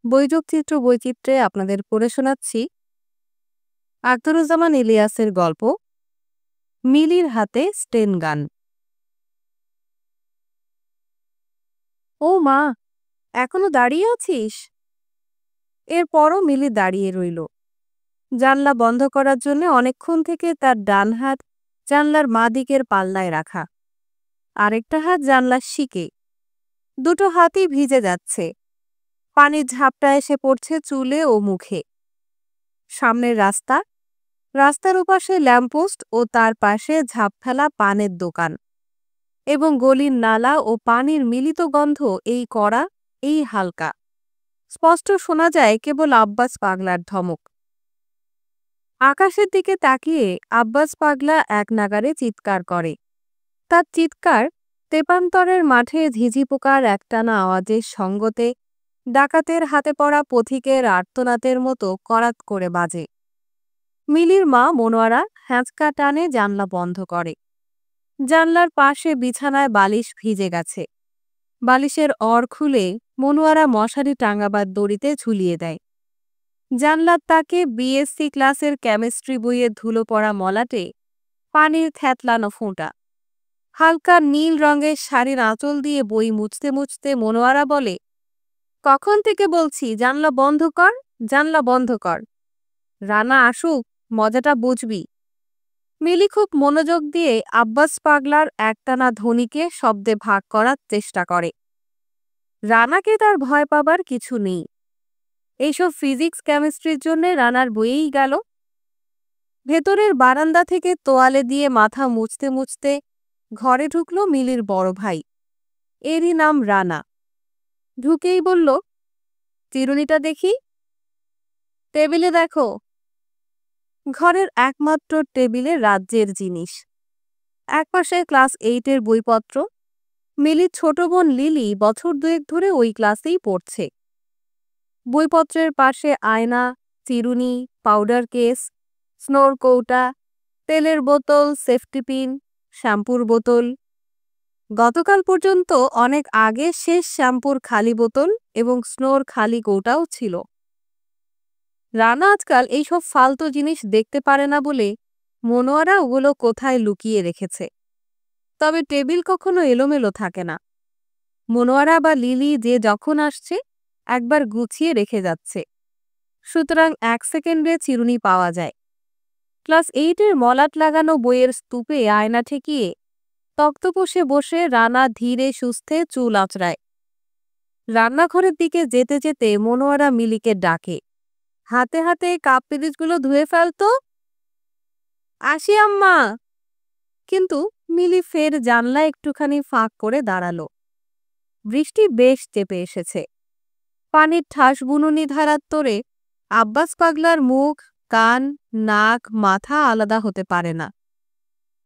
বৈযোগচিত্র বৈচিত্র্যে আপনাদের পড়ে শোনাচ্ছি আখতারুজ্জামান ইলিয়াসের গল্প মিলির হাতে স্টেন গান। ও মা, এখনো দাঁড়িয়ে আছিস? এরপরও মিলি দাঁড়িয়ে রইল, জানলা বন্ধ করার জন্য অনেকক্ষণ থেকে তার ডান হাত জানলার মা দিকের পাল্লায় রাখা, আরেকটা হাত জানলার শিকে। দুটো হাতই ভিজে যাচ্ছে, পানির ঝাপটা এসে পড়ছে চুলে ও মুখে। সামনের রাস্তার ওপাশে ল্যাম্পপোস্ট ও তার পাশে ঝাঁপ ফেলা পানের দোকান এবং গলির নালা ও পানির মিলিত গন্ধ, এই কড়া, এই হালকা। স্পষ্ট শোনা যায় কেবল আব্বাস পাগলার ধমক। আকাশের দিকে তাকিয়ে আব্বাস পাগলা এক নাগারে চিৎকার করে। তার চিৎকার তেপান্তরের মাঠে ঝিঝি পোকার একটানা আওয়াজের সঙ্গতে ডাকাতের হাতে পড়া পথিকের আর্তনাদের মতো করাত করে বাজে। মিলির মা মনোয়ারা হ্যাঁচকা টানে জানলা বন্ধ করে। জানলার পাশে বিছানায় বালিশ ভিজে গেছে। বালিশের অর খুলে মনোয়ারা মশারি টাঙাবার দড়িতে ঝুলিয়ে দেয়। জানলার তাকে বিএসসি ক্লাসের কেমিস্ট্রি বইয়ে ধুলো পড়া মলাটে পানির থ্যাতলানো ফোঁটা। হালকা নীল রঙের শাড়ির আঁচল দিয়ে বই মুছতে মুছতে মনোয়ারা বলে, কখন থেকে বলছি জানলা বন্ধ কর, জানলা বন্ধ কর। রানা আসুক, মজাটা বুঝবি। মিলি খুব মনোযোগ দিয়ে আব্বাস পাগলার একটানা ধ্বনিকে শব্দে ভাগ করার চেষ্টা করে। রানাকে তার ভয় পাবার কিছু নেই। এইসব ফিজিক্স কেমিস্ট্রির জন্যে রানার বইয়েই গেল। ভেতরের বারান্দা থেকে তোয়ালে দিয়ে মাথা মুছতে মুছতে ঘরে ঢুকল মিলির বড় ভাই, এরই নাম রানা। ঢুকেই বলল, চিরুনিটা দেখি। টেবিলে দেখো। ঘরের একমাত্র টেবিলে রাজ্যের জিনিস, একপাশে ক্লাস 8-এর বইপত্র। মিলির ছোট বোন লিলি বছর দুয়েক ধরে ওই ক্লাসেই পড়ছে। বইপত্রের পাশে আয়না, চিরুনি, পাউডার কেস, স্নোর কৌটা, তেলের বোতল, সেফটি পিন, শ্যাম্পুর বোতল। গতকাল পর্যন্ত অনেক আগে শেষ শ্যাম্পুর খালি বোতল এবং স্নোর খালি কৌটাও ছিল। রানা আজকাল এইসব ফালতু জিনিস দেখতে পারে না বলে মনোয়ারা ওগুলো কোথায় লুকিয়ে রেখেছে। তবে টেবিল কখনো এলোমেলো থাকে না। মনোয়ারা বা লিলি যে যখন আসছে একবার গুছিয়ে রেখে যাচ্ছে, সুতরাং 1 সেকেন্ডে চিরুনি পাওয়া যায়। ক্লাস 8-এর মলাট লাগানো বইয়ের স্তূপে আয়না ঠেকিয়ে তক্তপোষে বসে রানা ধীরে সুস্থে চুল আঁচড়ায়। রান্নাঘরের দিকে যেতে যেতে মনোয়ারা মিলিকে ডাকে, হাতে হাতে কাপ পিরিচগুলো ধুয়ে ফেলতো। আসি আম্মা। কিন্তু মিলি ফের জানলা একটুখানি ফাঁক করে দাঁড়ালো। বৃষ্টি বেশ চেপে এসেছে। পানির ঠাস বুনুনি ধারার তোরে আব্বাস পাগলার মুখ, কান, নাক, মাথা আলাদা হতে পারে না।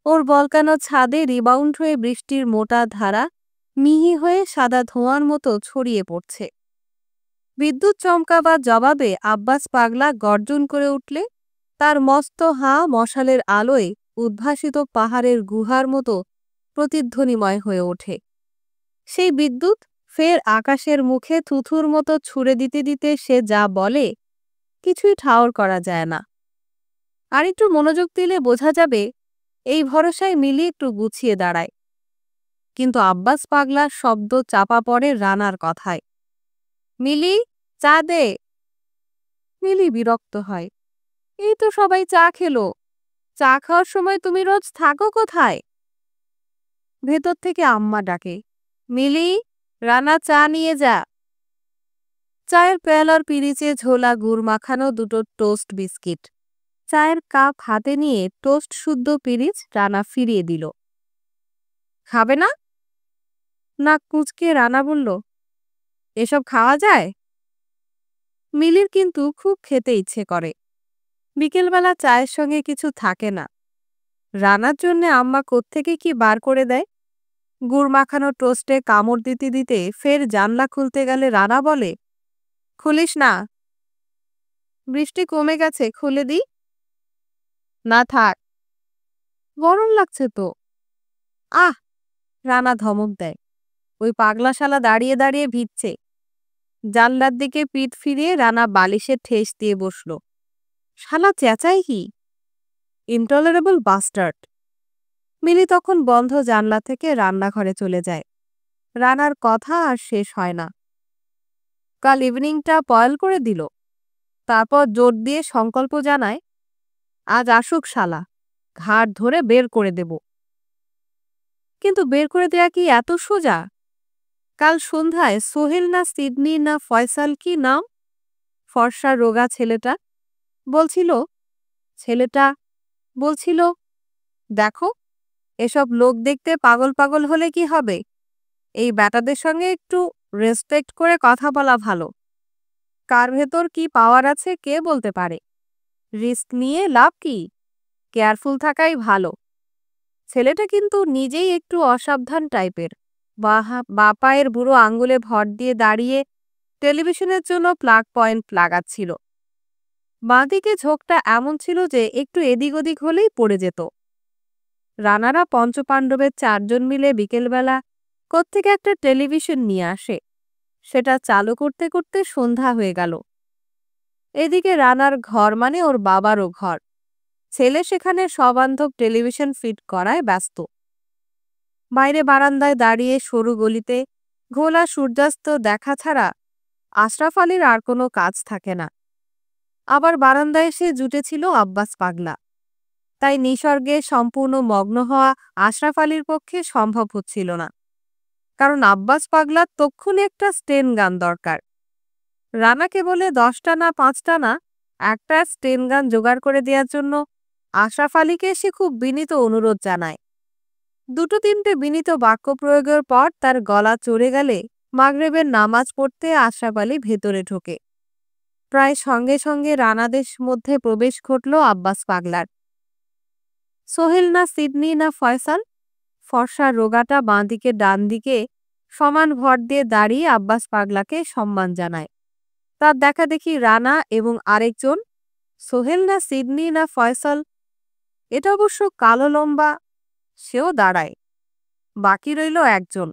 ওর বলকানো ছাদে রিবাউন্ড হয়ে বৃষ্টির মোটা ধারা মিহি হয়ে সাদা ধোঁয়ার মতো ছড়িয়ে পড়ছে। বিদ্যুৎ চমকাবার জবাবে আব্বাস পাগলা গর্জন করে উঠলে তার মস্ত হাঁ মশালের আলোয় উদ্ভাসিত পাহাড়ের গুহার মতো প্রতিধ্বনিময় হয়ে ওঠে। সেই বিদ্যুৎ ফের আকাশের মুখে থুথুর মতো ছুঁড়ে দিতে দিতে সে যা বলে কিছুই ঠাওর করা যায় না। আর একটু মনোযোগ দিলে বোঝা যাবে, এই ভরসায় মিলি একটু গুছিয়ে দাঁড়ায়। কিন্তু আব্বাস পাগলার শব্দ চাপা পড়ে রানার কথায়, মিলি, চা দে। মিলি বিরক্ত হয়, এই তো সবাই চা খেলো, চা খাওয়ার সময় তুমি রোজ থাকো কোথায়? ভেতর থেকে আম্মা ডাকে, মিলি, রানা চা নিয়ে যা। চায়ের পেয়ালার পিরিচে ঝোলা গুড় মাখানো দুটো টোস্ট বিস্কিট। চায়ের কাপ হাতে নিয়ে টোস্ট শুদ্ধ পিরিচ রানা ফিরিয়ে দিল। খাবে না? নাক কুঁচকে রানা বলল, এসব খাওয়া যায়? মিলির কিন্তু খুব খেতে ইচ্ছে করে। বিকেলবেলা চায়ের সঙ্গে কিছু থাকে না। রানার জন্যে আম্মা কোত্থেকে কি বার করে দেয়। গুড় মাখানো টোস্টে কামড় দিতে দিতে ফের জানলা খুলতে গেলে রানা বলে, খুলিস না। বৃষ্টি কমে গেছে, খুলে দিই। না থাক, গরম লাগছে তো। আহ, রানা ধমক দেয়, ওই পাগলা শালা দাঁড়িয়ে দাঁড়িয়ে ভিজছে। জানলার দিকে পিঠ ফিরিয়ে রানা বালিশে ঠেস দিয়ে বসল। শালা চেঁচাই কি! Intolerable bastard! মিলি তখন বন্ধ জানলা থেকে রান্নাঘরে চলে যায়। রানার কথা আর শেষ হয় না। কাল ইভিনিংটা পয়েল করে দিল। তারপর জোর দিয়ে সংকল্প জানায়, আজ আসুক শালা, ঘাড় ধরে বের করে দেব। কিন্তু বের করে দেয়া কি এত সোজা? কাল সন্ধ্যায় সোহেল না সিডনি না ফয়সাল কি নাম, ফর্সা রোগা ছেলেটা বলছিল, দেখো, এসব লোক দেখতে পাগল পাগল হলে কি হবে? এই ব্যাটাদের সঙ্গে একটু রেসপেক্ট করে কথা বলা ভালো। কার ভেতর কি পাওয়ার আছে কে বলতে পারে? রিস্ক নিয়ে লাভ কি? কেয়ারফুল থাকাই ভালো। ছেলেটা কিন্তু নিজেই একটু অসাবধান টাইপের। বা পায়ের বুড়ো আঙ্গুলে ভর দিয়ে দাঁড়িয়ে টেলিভিশনের জন্য প্লাগ পয়েন্ট লাগাচ্ছিল। বাঁদিকে ঝোঁকটা এমন ছিল যে একটু এদিক ওদিক হলেই পড়ে যেত। রানারা পঞ্চপাণ্ডবের 4 জন মিলে বিকেলবেলা কোত্থেকে একটা টেলিভিশন নিয়ে আসে। সেটা চালু করতে করতে সন্ধ্যা হয়ে গেল। এদিকে রানার ঘর মানে ওর বাবারও ঘর। ছেলে সেখানে সবান্ধব টেলিভিশন ফিট করায় ব্যস্ত। বাইরে বারান্দায় দাঁড়িয়ে সরু গলিতে ঘোলা সূর্যাস্ত দেখা ছাড়া আশরাফ আলীর আর কোনো কাজ থাকে না। আবার বারান্দায় এসে জুটেছিল আব্বাস পাগলা। তাই নিসর্গে সম্পূর্ণ মগ্ন হওয়া আশরাফ আলীর পক্ষে সম্ভব হচ্ছিল না। কারণ আব্বাস পাগলার তক্ষুনি একটা স্টেন গান দরকার। রানাকে বলে 10টা না 5টা না, একটা স্টেন গান জোগাড় করে দেওয়ার জন্য আশরাফ আলীকে সে খুব বিনীত অনুরোধ জানায়। 2-3টে বিনীত বাক্য প্রয়োগের পর তার গলা চড়ে গেলে মাগরিবের নামাজ পড়তে আশরাফ আলী ভেতরে ঢোকে। প্রায় সঙ্গে সঙ্গে রানাদের মধ্যে প্রবেশ ঘটল আব্বাস পাগলার। সোহেল না সিডনি না ফয়সাল, ফর্সা রোগাটা বাঁদিকে ডান দিকে সমান ভর দিয়ে দাঁড়িয়ে আব্বাস পাগলাকে সম্মান জানায়। তার দেখা দেখি রানা এবং আরেকজন, সোহেল না সিডনি না ফয়সাল, এটা অবশ্য কালো লম্বা, সেও দাঁড়ায়। বাকি রইল একজন।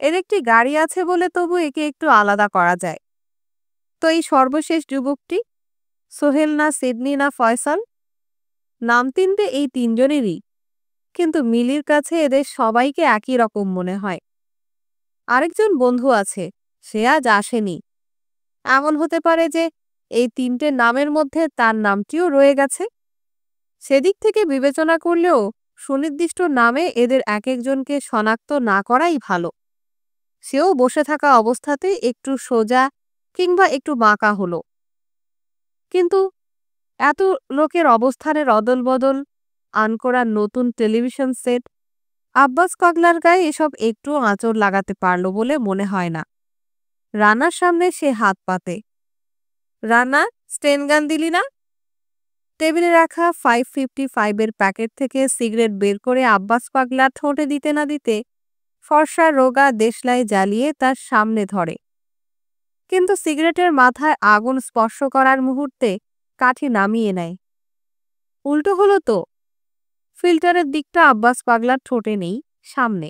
এর একটি গাড়ি আছে বলে তবু একে একটু আলাদা করা যায়। তো এই সর্বশেষ যুবকটি, সোহেল না সিডনি না ফয়সাল, নাম 3টে এই 3 জনেরই, কিন্তু মিলির কাছে এদের সবাইকে একই রকম মনে হয়। আরেকজন বন্ধু আছে, সে আজ আসেনি। এমন হতে পারে যে এই 3টে নামের মধ্যে তার নামটিও রয়ে গেছে। সেদিক থেকে বিবেচনা করলেও সুনির্দিষ্ট নামে এদের এক একজনকে শনাক্ত না করাই ভালো। সেও বসে থাকা অবস্থাতেই একটু সোজা কিংবা একটু বাঁকা হলো। কিন্তু এত লোকের অবস্থানের অদলবদল, আনকোরা নতুন টেলিভিশন সেট, আব্বাস পাগলার গায়ে এসব একটু আঁচড় লাগাতে পারল বলে মনে হয় না। রানার সামনে সে হাত পাতে। রানা, স্টেন গান দিলি না? টেবিলে রাখা 555-এর প্যাকেট থেকে সিগারেট বের করে আব্বাস পাগলা ঠোঁটে দিতে না দিতে ফর্সা রোগা দেশলাই জ্বালিয়ে তার সামনে ধরে। কিন্তু সিগারেটের মাথায় আগুন স্পর্শ করার মুহূর্তে কাঠি নামিয়ে নেয়। উল্টো হলো তো। ফিল্টারের দিকটা আব্বাস পাগলার ঠোঁটে নেই, সামনে।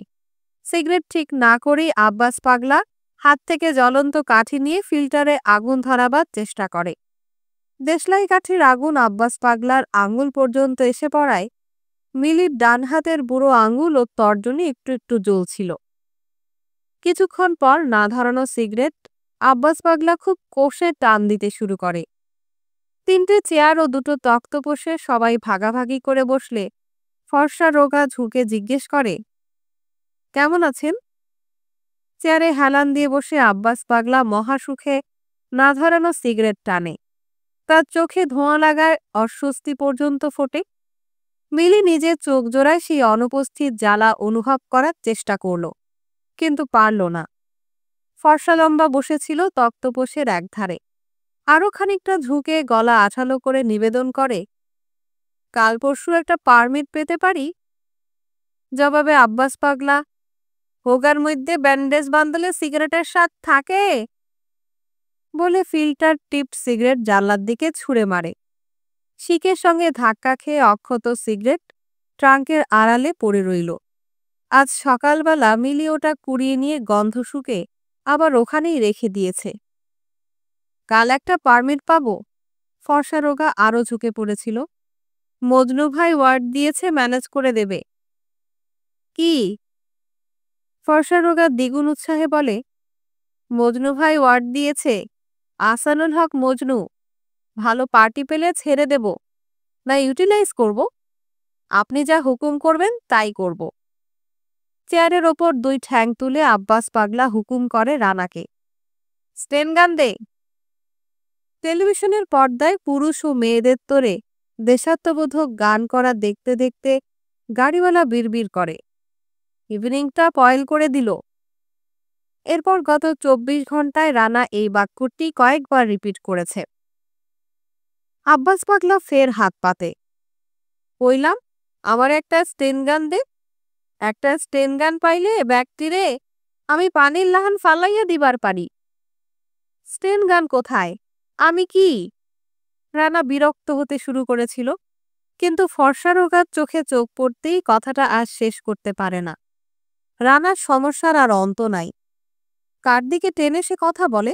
সিগারেট ঠিক না করেই আব্বাস পাগলা হাত থেকে জ্বলন্ত কাঠি নিয়ে ফিল্টারে আগুন ধরাবার চেষ্টা করে। দেশলাই কাঠির আগুন আব্বাস পাগলার আঙুল পর্যন্ত এসে পড়ায় মিলির ডান হাতের বুড়ো আঙুল ও তর্জনী একটু একটু জ্বলছিল। কিছুক্ষণ পর না ধরানো সিগারেট আব্বাস পাগলা খুব কষে টান দিতে শুরু করে। 3টে চেয়ার ও 2টো তক্তপোষে সবাই ভাগাভাগি করে বসলে ফর্সা রোগা ঝুঁকে জিজ্ঞেস করে, কেমন আছেন? চেয়ারে হেলান দিয়ে বসে আব্বাস পাগলা মহাসুখে না ধরানো সিগারেট টানে। তার চোখে ধোঁয়া লাগার অস্বস্তি পর্যন্ত ফোটে। মিলি নিজের চোখ জোড়ায় সেই অনুপস্থিত জ্বালা অনুভব করার চেষ্টা করল, কিন্তু পারল না। ফর্সা লম্বা বসেছিল তক্তপোষের একধারে। আরও খানিকটা ঝুঁকে গলা আঠালো করে নিবেদন করে, কাল পরশু একটা পারমিট পেতে পারি? জবাবে আব্বাস পাগলা, হোগার মধ্যে ব্যান্ডেজ বান্ধলে সিগারেটের স্বাদ থাকে বলে ফিল্টার টিপড সিগারেট জানলার দিকে ছুঁড়ে মারে। শিকের সঙ্গে ধাক্কা খেয়ে অক্ষত সিগারেট ট্রাঙ্কের আড়ালে পড়ে রইল। আজ সকালবেলা মিলি ওটা কুড়িয়ে নিয়ে গন্ধ শুকে আবার ওখানেই রেখে দিয়েছে। কাল একটা পারমিট পাবো? ফর্সা রোগা আরো ঝুঁকে পড়েছিল। মজনু ভাই ওয়ার্ড দিয়েছে, ম্যানেজ করে দেবে। কি? ফর্সা রোগা দ্বিগুণ উৎসাহে বলে, মজনু ভাই ওয়ার্ড দিয়েছে, আসানুল হক মজনু। ভালো পার্টি পেলে ছেড়ে দেব, না ইউটিলাইজ করব? আপনি যা হুকুম করবেন তাই করব। চেয়ারের ওপর 2 ঠ্যাং তুলে আব্বাস পাগলা হুকুম করে রানাকে, স্টেন গান দে। টেলিভিশনের পর্দায় পুরুষ ও মেয়েদের তোরে দেশাত্মবোধক গান করা দেখতে দেখতে গাড়িওয়ালা বিড়বিড় করে, ইভিনিংটা পয়েল করে দিল। এরপর গত 24 ঘন্টায় রানা এই বাক্যটি কয়েকবার রিপিট করেছে। আব্বাস পাগলা ফের হাত পাতে, কইলাম আমার একটা স্টেন গান দে। একটা স্টেন গান পাইলে ব্যক্তিরে আমি পানির লাহান ফালাইয়া দিবার পারি। স্টেন গান কোথায়? আমি কি? রানা বিরক্ত হতে শুরু করেছিল, কিন্তু ফর্সা রোগার চোখে চোখ পড়তেই কথাটা আর শেষ করতে পারে না। রানার সমস্যার আর অন্ত নাই। কার দিকে টেনে সে কথা বলে?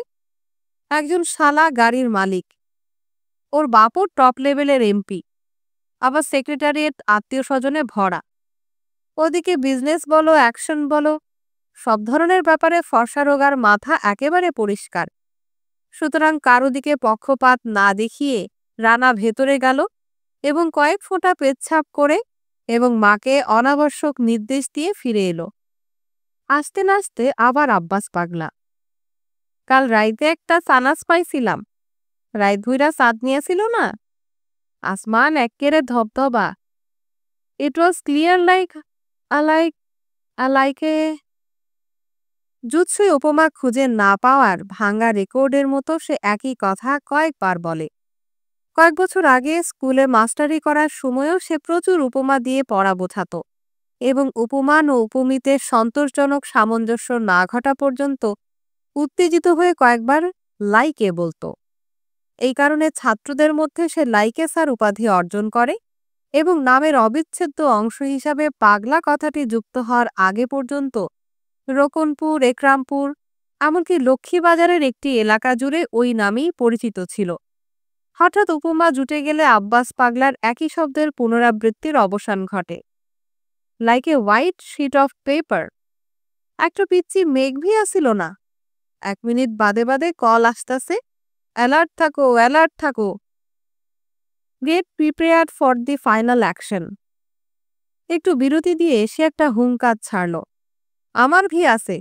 একজন শালা গাড়ির মালিক, ওর বাপও টপ লেভেলের এমপি, আবার সেক্রেটারিয়েট আত্মীয় স্বজনে ভরা। ওদিকে বিজনেস বলো, অ্যাকশন বলো, সব ধরনের ব্যাপারে ফর্সা রোগার মাথা একেবারে পরিষ্কার। সুতরাং কারো দিকে পক্ষপাত না দেখিয়ে রানা ভেতরে গেল এবং কয়েক ফোঁটা পেচ্ছাপ করে এবং মাকে অনাবশ্যক নির্দেশ দিয়ে ফিরে এলো। আসতে নাচতে আবার আব্বাস পাগলা, কাল রাইতে একটা সানাস পাইছিলাম, রাইত ভুইরা চাঁদ নিয়েছিল না, আসমান এক্কেরে ধবধবা। It was clear like like a. জুৎসই উপমা খুঁজে না পাওয়ার ভাঙা রেকর্ডের মতো সে একই কথা কয়েকবার বলে। কয়েক বছর আগে স্কুলে মাস্টারি করার সময়ও সে প্রচুর উপমা দিয়ে পড়া বোঝাত এবং উপমান ও উপমিতের সন্তোষজনক সামঞ্জস্য না ঘটা পর্যন্ত উত্তেজিত হয়ে কয়েকবার লাইকে বলতো। এই কারণে ছাত্রদের মধ্যে সে লাইকে স্যার উপাধি অর্জন করে এবং নামের অবিচ্ছেদ্য অংশ হিসাবে পাগলা কথাটি যুক্ত হওয়ার আগে পর্যন্ত রোকনপুর, একরামপুর, এমনকি লক্ষ্মীবাজারের একটি এলাকা জুড়ে ওই নামেই পরিচিত ছিল। হঠাৎ উপমা জুটে গেলে আব্বাস পাগলার একই শব্দের পুনরাবৃত্তির অবসান ঘটে। Like a white sheet of paper. একটা পিচ্ছি মেঘভি আসিল না, 1 মিনিট বাদে বাদে কল আসতাছে, অ্যালার্ট থাকো, অ্যালার্ট থাকো, get prepared for the final action. একটু বিরতি দিয়ে সে একটা হুঙ্কার ছাড়ল, আমার ভি আছে,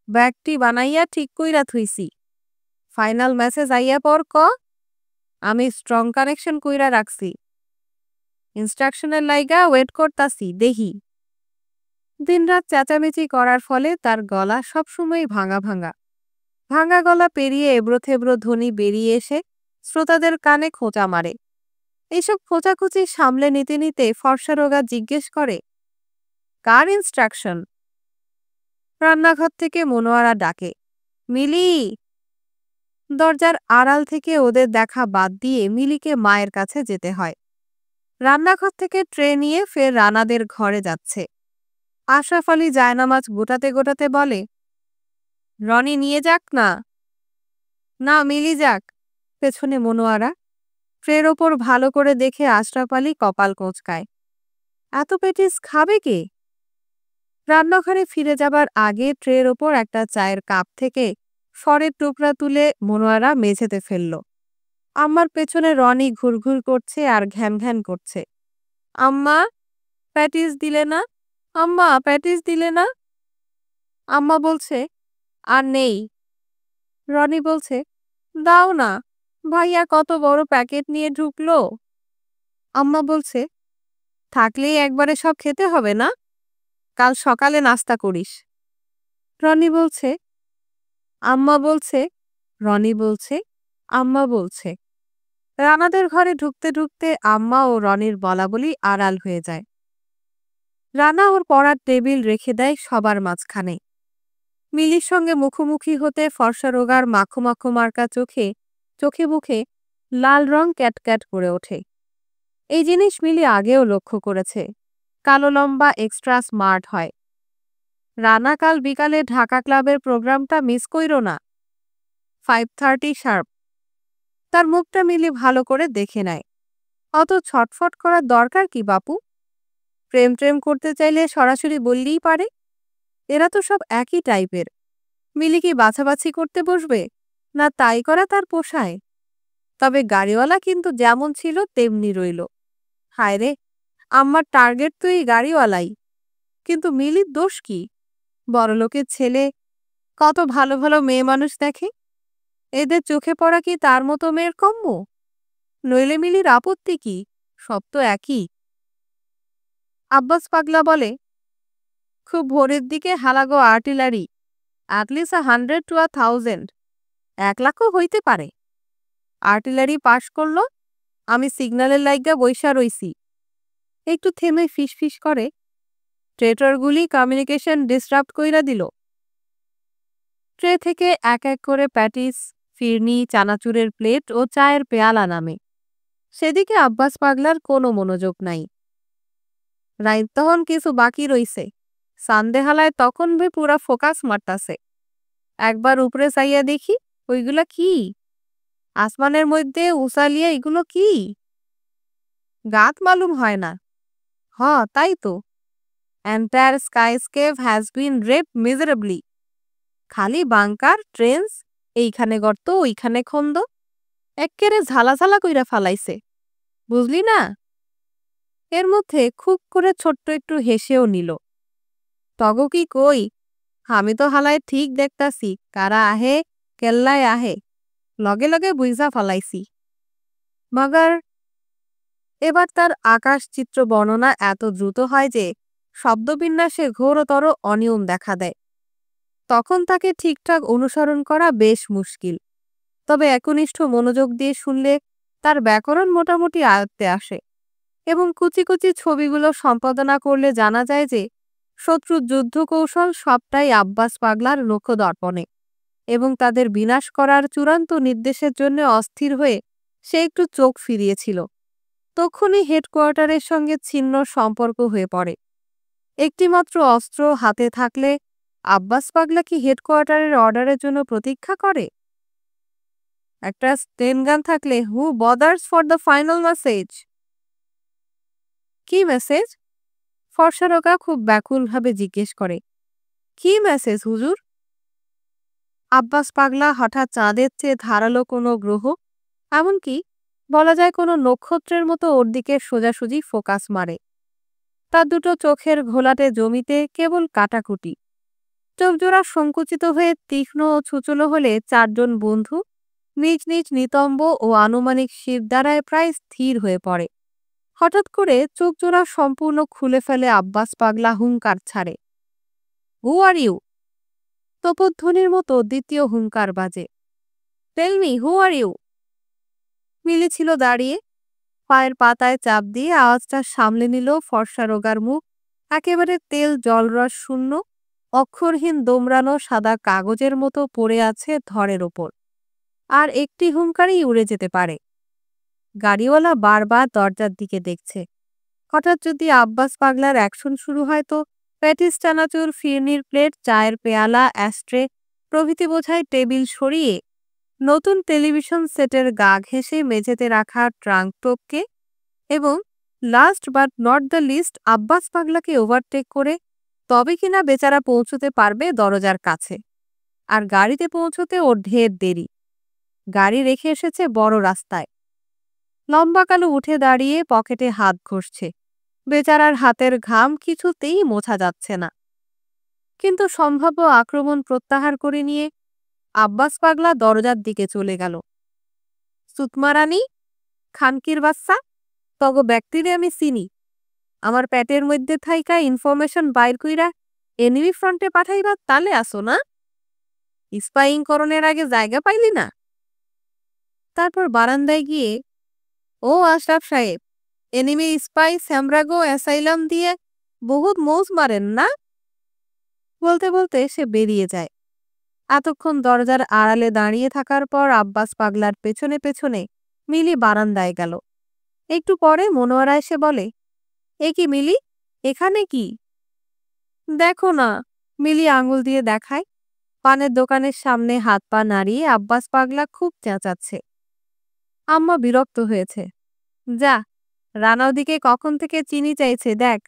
ব্যাগটি বানাইয়া ঠিক কইরা থুইছি, ফাইনাল মেসেজ আইয়া পর ক, আমি স্ট্রং কানেকশন কইরা রাখছি, ইনস্ট্রাকশনের লাইগা ওয়েট করতাছি, দেহি। দিনরাত চেঁচামেচি করার ফলে তার গলা সবসময় ভাঙা ভাঙা। ভাঙা গলা পেরিয়ে এবড়ো-থেবড়ো ধ্বনি বেরিয়ে এসে শ্রোতাদের কানে খোঁচা মারে। এইসব খোঁচাখুচি সামলে নিতে নিতে ফর্সা রোগা জিজ্ঞেস করে, কার ইনস্ট্রাকশন? রান্নাঘর থেকে মনোয়ারা ডাকে, মিলি। দরজার আড়াল থেকে ওদের দেখা বাদ দিয়ে মিলিকে মায়ের কাছে যেতে হয়। রান্নাঘর থেকে ট্রে নিয়ে ফের রানাদের ঘরে যাচ্ছে। আশরাফ আলী জায়নামাজ গোটাতে গোটাতে বলে, রনি নিয়ে যাক না। না, মিলি যাক। পেছনে মনোয়ারা। ট্রের ওপর ভালো করে দেখে আশরাফ আলী কপাল কোঁচকায়, এত পেটিস খাবে কে? রান্নাঘরে ফিরে যাবার আগে ট্রের ওপর একটা চায়ের কাপ থেকে সরের টুকরা তুলে মনোয়ারা মেঝেতে ফেলল। আম্মার পেছনে রনি ঘুরঘুর করছে আর ঘ্যান ঘ্যান করছে, আম্মা প্যাটিস দিলে না, আম্মা প্যাটিস দিলে না। আম্মা বলছে, আর নেই। রনি বলছে, দাও না, ভাইয়া কত বড় প্যাকেট নিয়ে ঢুকলো। আম্মা বলছে, থাকলেই একবারে সব খেতে হবে না, কাল সকালে নাস্তা করিস। রনি বলছে, আম্মা বলছে, রনি বলছে, আম্মা বলছে। রানাদের ঘরে ঢুকতে ঢুকতে আম্মা ও রনির বলাবলি আড়াল হয়ে যায়। রানা ওর পড়ার টেবিল রেখে দেয় সবার মাঝখানে। মিলির সঙ্গে মুখোমুখি হতে ফর্সা রোগার মাখো মাখো মার্কা চোখে চোখে মুখে লাল রং ক্যাটক্যাট করে ওঠে। এই জিনিস মিলি আগেও লক্ষ্য করেছে, কালো লম্বা এক্সট্রা স্মার্ট হয়। রানা কাল বিকালে ঢাকা ক্লাবের প্রোগ্রামটা মিস কইরো না, 5:30 শার্প। তার মুখটা মিলি ভালো করে দেখে নেয়। অত ছটফট করার দরকার কি বাপু? প্রেম প্রেম করতে চাইলে সরাসরি বললেই পারে। এরা তো সব একই টাইপের। মিলি কি বাছাবাছি করতে বসবে, না তাই করা তার পোষায়? তবে গাড়িওয়ালা কিন্তু যেমন ছিল তেমনি রইল। হায় রে, আমার টার্গেট তো এই গাড়িওয়ালাই। কিন্তু মিলির দোষ কি? বড়লোকের ছেলে, কত ভালো ভালো মেয়ে মানুষ দেখে। এদের চোখে পড়া কি তার মতো মেয়ের কম্য? নইলে মিলির আপত্তি কি? সব তো একই। আব্বাস পাগলা বলে, খুব ভোরের দিকে হালাগো আর্টিলারি, অ্যাটলিস্ট 100 to 1000, 1,00,000ও হইতে পারে। আর্টিলারি পাশ করল, আমি সিগন্যালের লাইগা বইসা রইছি। একটু থেমে ফিসফিস করে, ট্রেটরগুলি কমিউনিকেশন ডিসরাপ্ট কইরা দিল। ট্রে থেকে এক এক করে প্যাটিস, ফিরনি, চানাচুরের প্লেট ও চায়ের পেয়ালা নামে। সেদিকে আব্বাস পাগলার কোনো মনোযোগ নাই। রাইত তখন কিছু বাকি রইছে। সান্দেহালায় তখন ভে পুরা ফোকাস মারতাছে। একবার উপরে চাইয়া দেখি, ওইগুলা কি? আসমানের মধ্যে উসালিয়া, এগুলো কি? গাত মালুম হয় না। তাই তো। Entire skyscape has been rape miserably. খালি বাংকার, ট্রেন্স, এইখানে গর্ত, ওইখানে খন্দ, এক্কেরে ঝালাঝালা কইরা ফালাইছে। বুঝলি না? এর মধ্যে খুব করে ছোট্ট একটু হেসেও নিল। তগ কি কই, আমি তো হালায় ঠিক দেখতাছি কারা আহে, কেল্লায় আহে, লগে লগে বুঝা ফালাইছি। মগর এবার তার আকাশ চিত্র বর্ণনা এত দ্রুত হয় যে শব্দবিন্যাসে ঘোরতর অনিয়ম দেখা দেয়। তখন তাকে ঠিকঠাক অনুসরণ করা বেশ মুশকিল। তবে একনিষ্ঠ মনোযোগ দিয়ে শুনলে তার ব্যাকরণ মোটামুটি আয়ত্তে আসে, এবং কুচি কুচি ছবিগুলো সম্পাদনা করলে জানা যায় যে শত্রুর যুদ্ধকৌশল সবটাই আব্বাস পাগলার নখদর্পণে, এবং তাদের বিনাশ করার চূড়ান্ত নির্দেশের জন্য অস্থির হয়ে সে একটু চোখ ফিরিয়েছিল। তখনই হেডকোয়ার্টারের সঙ্গে ছিন্ন সম্পর্ক হয়ে পড়ে। একটিমাত্র অস্ত্র হাতে থাকলে আব্বাস পাগলা কি হেডকোয়ার্টারের অর্ডারের জন্য প্রতীক্ষা করে? একটা স্টেন গান থাকলে who bothers for the final message? কি মেসেজ? ফর্সারোগা খুব ব্যাকুলভাবে জিজ্ঞেস করে। কি মেসেজ হুজুর? আব্বাস পাগলা হঠাৎ চাঁদের চেয়ে ধারালো কোনো গ্রহ, এমনকি বলা যায় কোনো নক্ষত্রের মতো ওর দিকে সোজাসুজি ফোকাস মারে। তার দুটো চোখের ঘোলাটে জমিতে কেবল কাটাকুটি। চোখজোড়া সংকুচিত হয়ে তীক্ষ্ণ ও ছুচলো হলে চারজন বন্ধু নিজ নিজ নিতম্ব ও আনুমানিক শিরদাঁড়ায় প্রায় স্থির হয়ে পড়ে। হঠাৎ করে চোখজোড়া সম্পূর্ণ খুলে ফেলে আব্বাস পাগলা হুঙ্কার ছাড়ে। হু আর ইউ? তোপধ্বনির মতো দ্বিতীয় হুঙ্কার বাজে। Tell me, who are you? মিলি ছিল দাঁড়িয়ে, পায়ের পাতায় চাপ দিয়ে আওয়াজটা সামলে নিল। ফর্সা রোগার মুখ একেবারে তেল জলরস শূন্য, অক্ষরহীন দোমড়ানো সাদা কাগজের মতো পড়ে আছে ধরের ওপর। আর একটি হুঙ্কারেই উড়ে যেতে পারে। গাড়িওয়ালা বারবার দরজার দিকে দেখছে। হঠাৎ যদি আব্বাস পাগলার অ্যাকশন শুরু হয় তো প্যাটিস, চানাচুর, ফিরনির প্লেট, চায়ের পেয়ালা, অ্যাস্ট্রে প্রভৃতি বোঝায় টেবিল সরিয়ে নতুন টেলিভিশন সেটের গা ঘেঁষে মেঝেতে রাখা ট্রাঙ্ক টোপকে, এবং last but not the least Abbas পাগলাকে ওভারটেক করে তবে কিনা বেচারা পৌঁছতে পারবে দরজার কাছে। আর গাড়িতে পৌঁছতে ওর ঢের দেরি। গাড়ি রেখে এসেছে বড় রাস্তায়। লম্বা কালো উঠে দাঁড়িয়ে পকেটে হাত ঘষছে। বেচারার হাতের ঘাম কিছুতেই মোছা যাচ্ছে না। কিন্তু সম্ভাব্য আক্রমণ প্রত্যাহার করে নিয়ে আব্বাস পাগলা দরজার দিকে চলে গেল। সুতমারানি, খানকির বাচ্চা, তগ ব্যক্তিরে আমি চিনি। আমার প্যাটের মধ্যে থাইকা ইনফরমেশন বাইর কইরা এনিমি ফ্রন্টে পাঠাইবার তালে আসো না? স্পাইং করণের আগে জায়গা পাইলি না? তারপর বারান্দায় গিয়ে, ও আশরাফ সাহেব, এনিমি স্পাই স্যামরাগো অ্যাসাইলাম দিয়ে বহুত মৌজ মারেন না? বলতে বলতে সে বেরিয়ে যায়। এতক্ষণ দরজার আড়ালে দাঁড়িয়ে থাকার পর আব্বাস পাগলার পেছনে পেছনে মিলি বারান্দায় গেল। একটু পরে মনোয়ারা এসে বলে, এ কি মিলি, এখানে কি? দেখো না। মিলি আঙুল দিয়ে দেখায়। পানের দোকানের সামনে হাত পা নাড়িয়ে আব্বাস পাগলা খুব চেঁচাচ্ছে। আম্মা বিরক্ত হয়েছে। যা, রানা ওদিকে কখন থেকে চিনি চাইছে দেখ।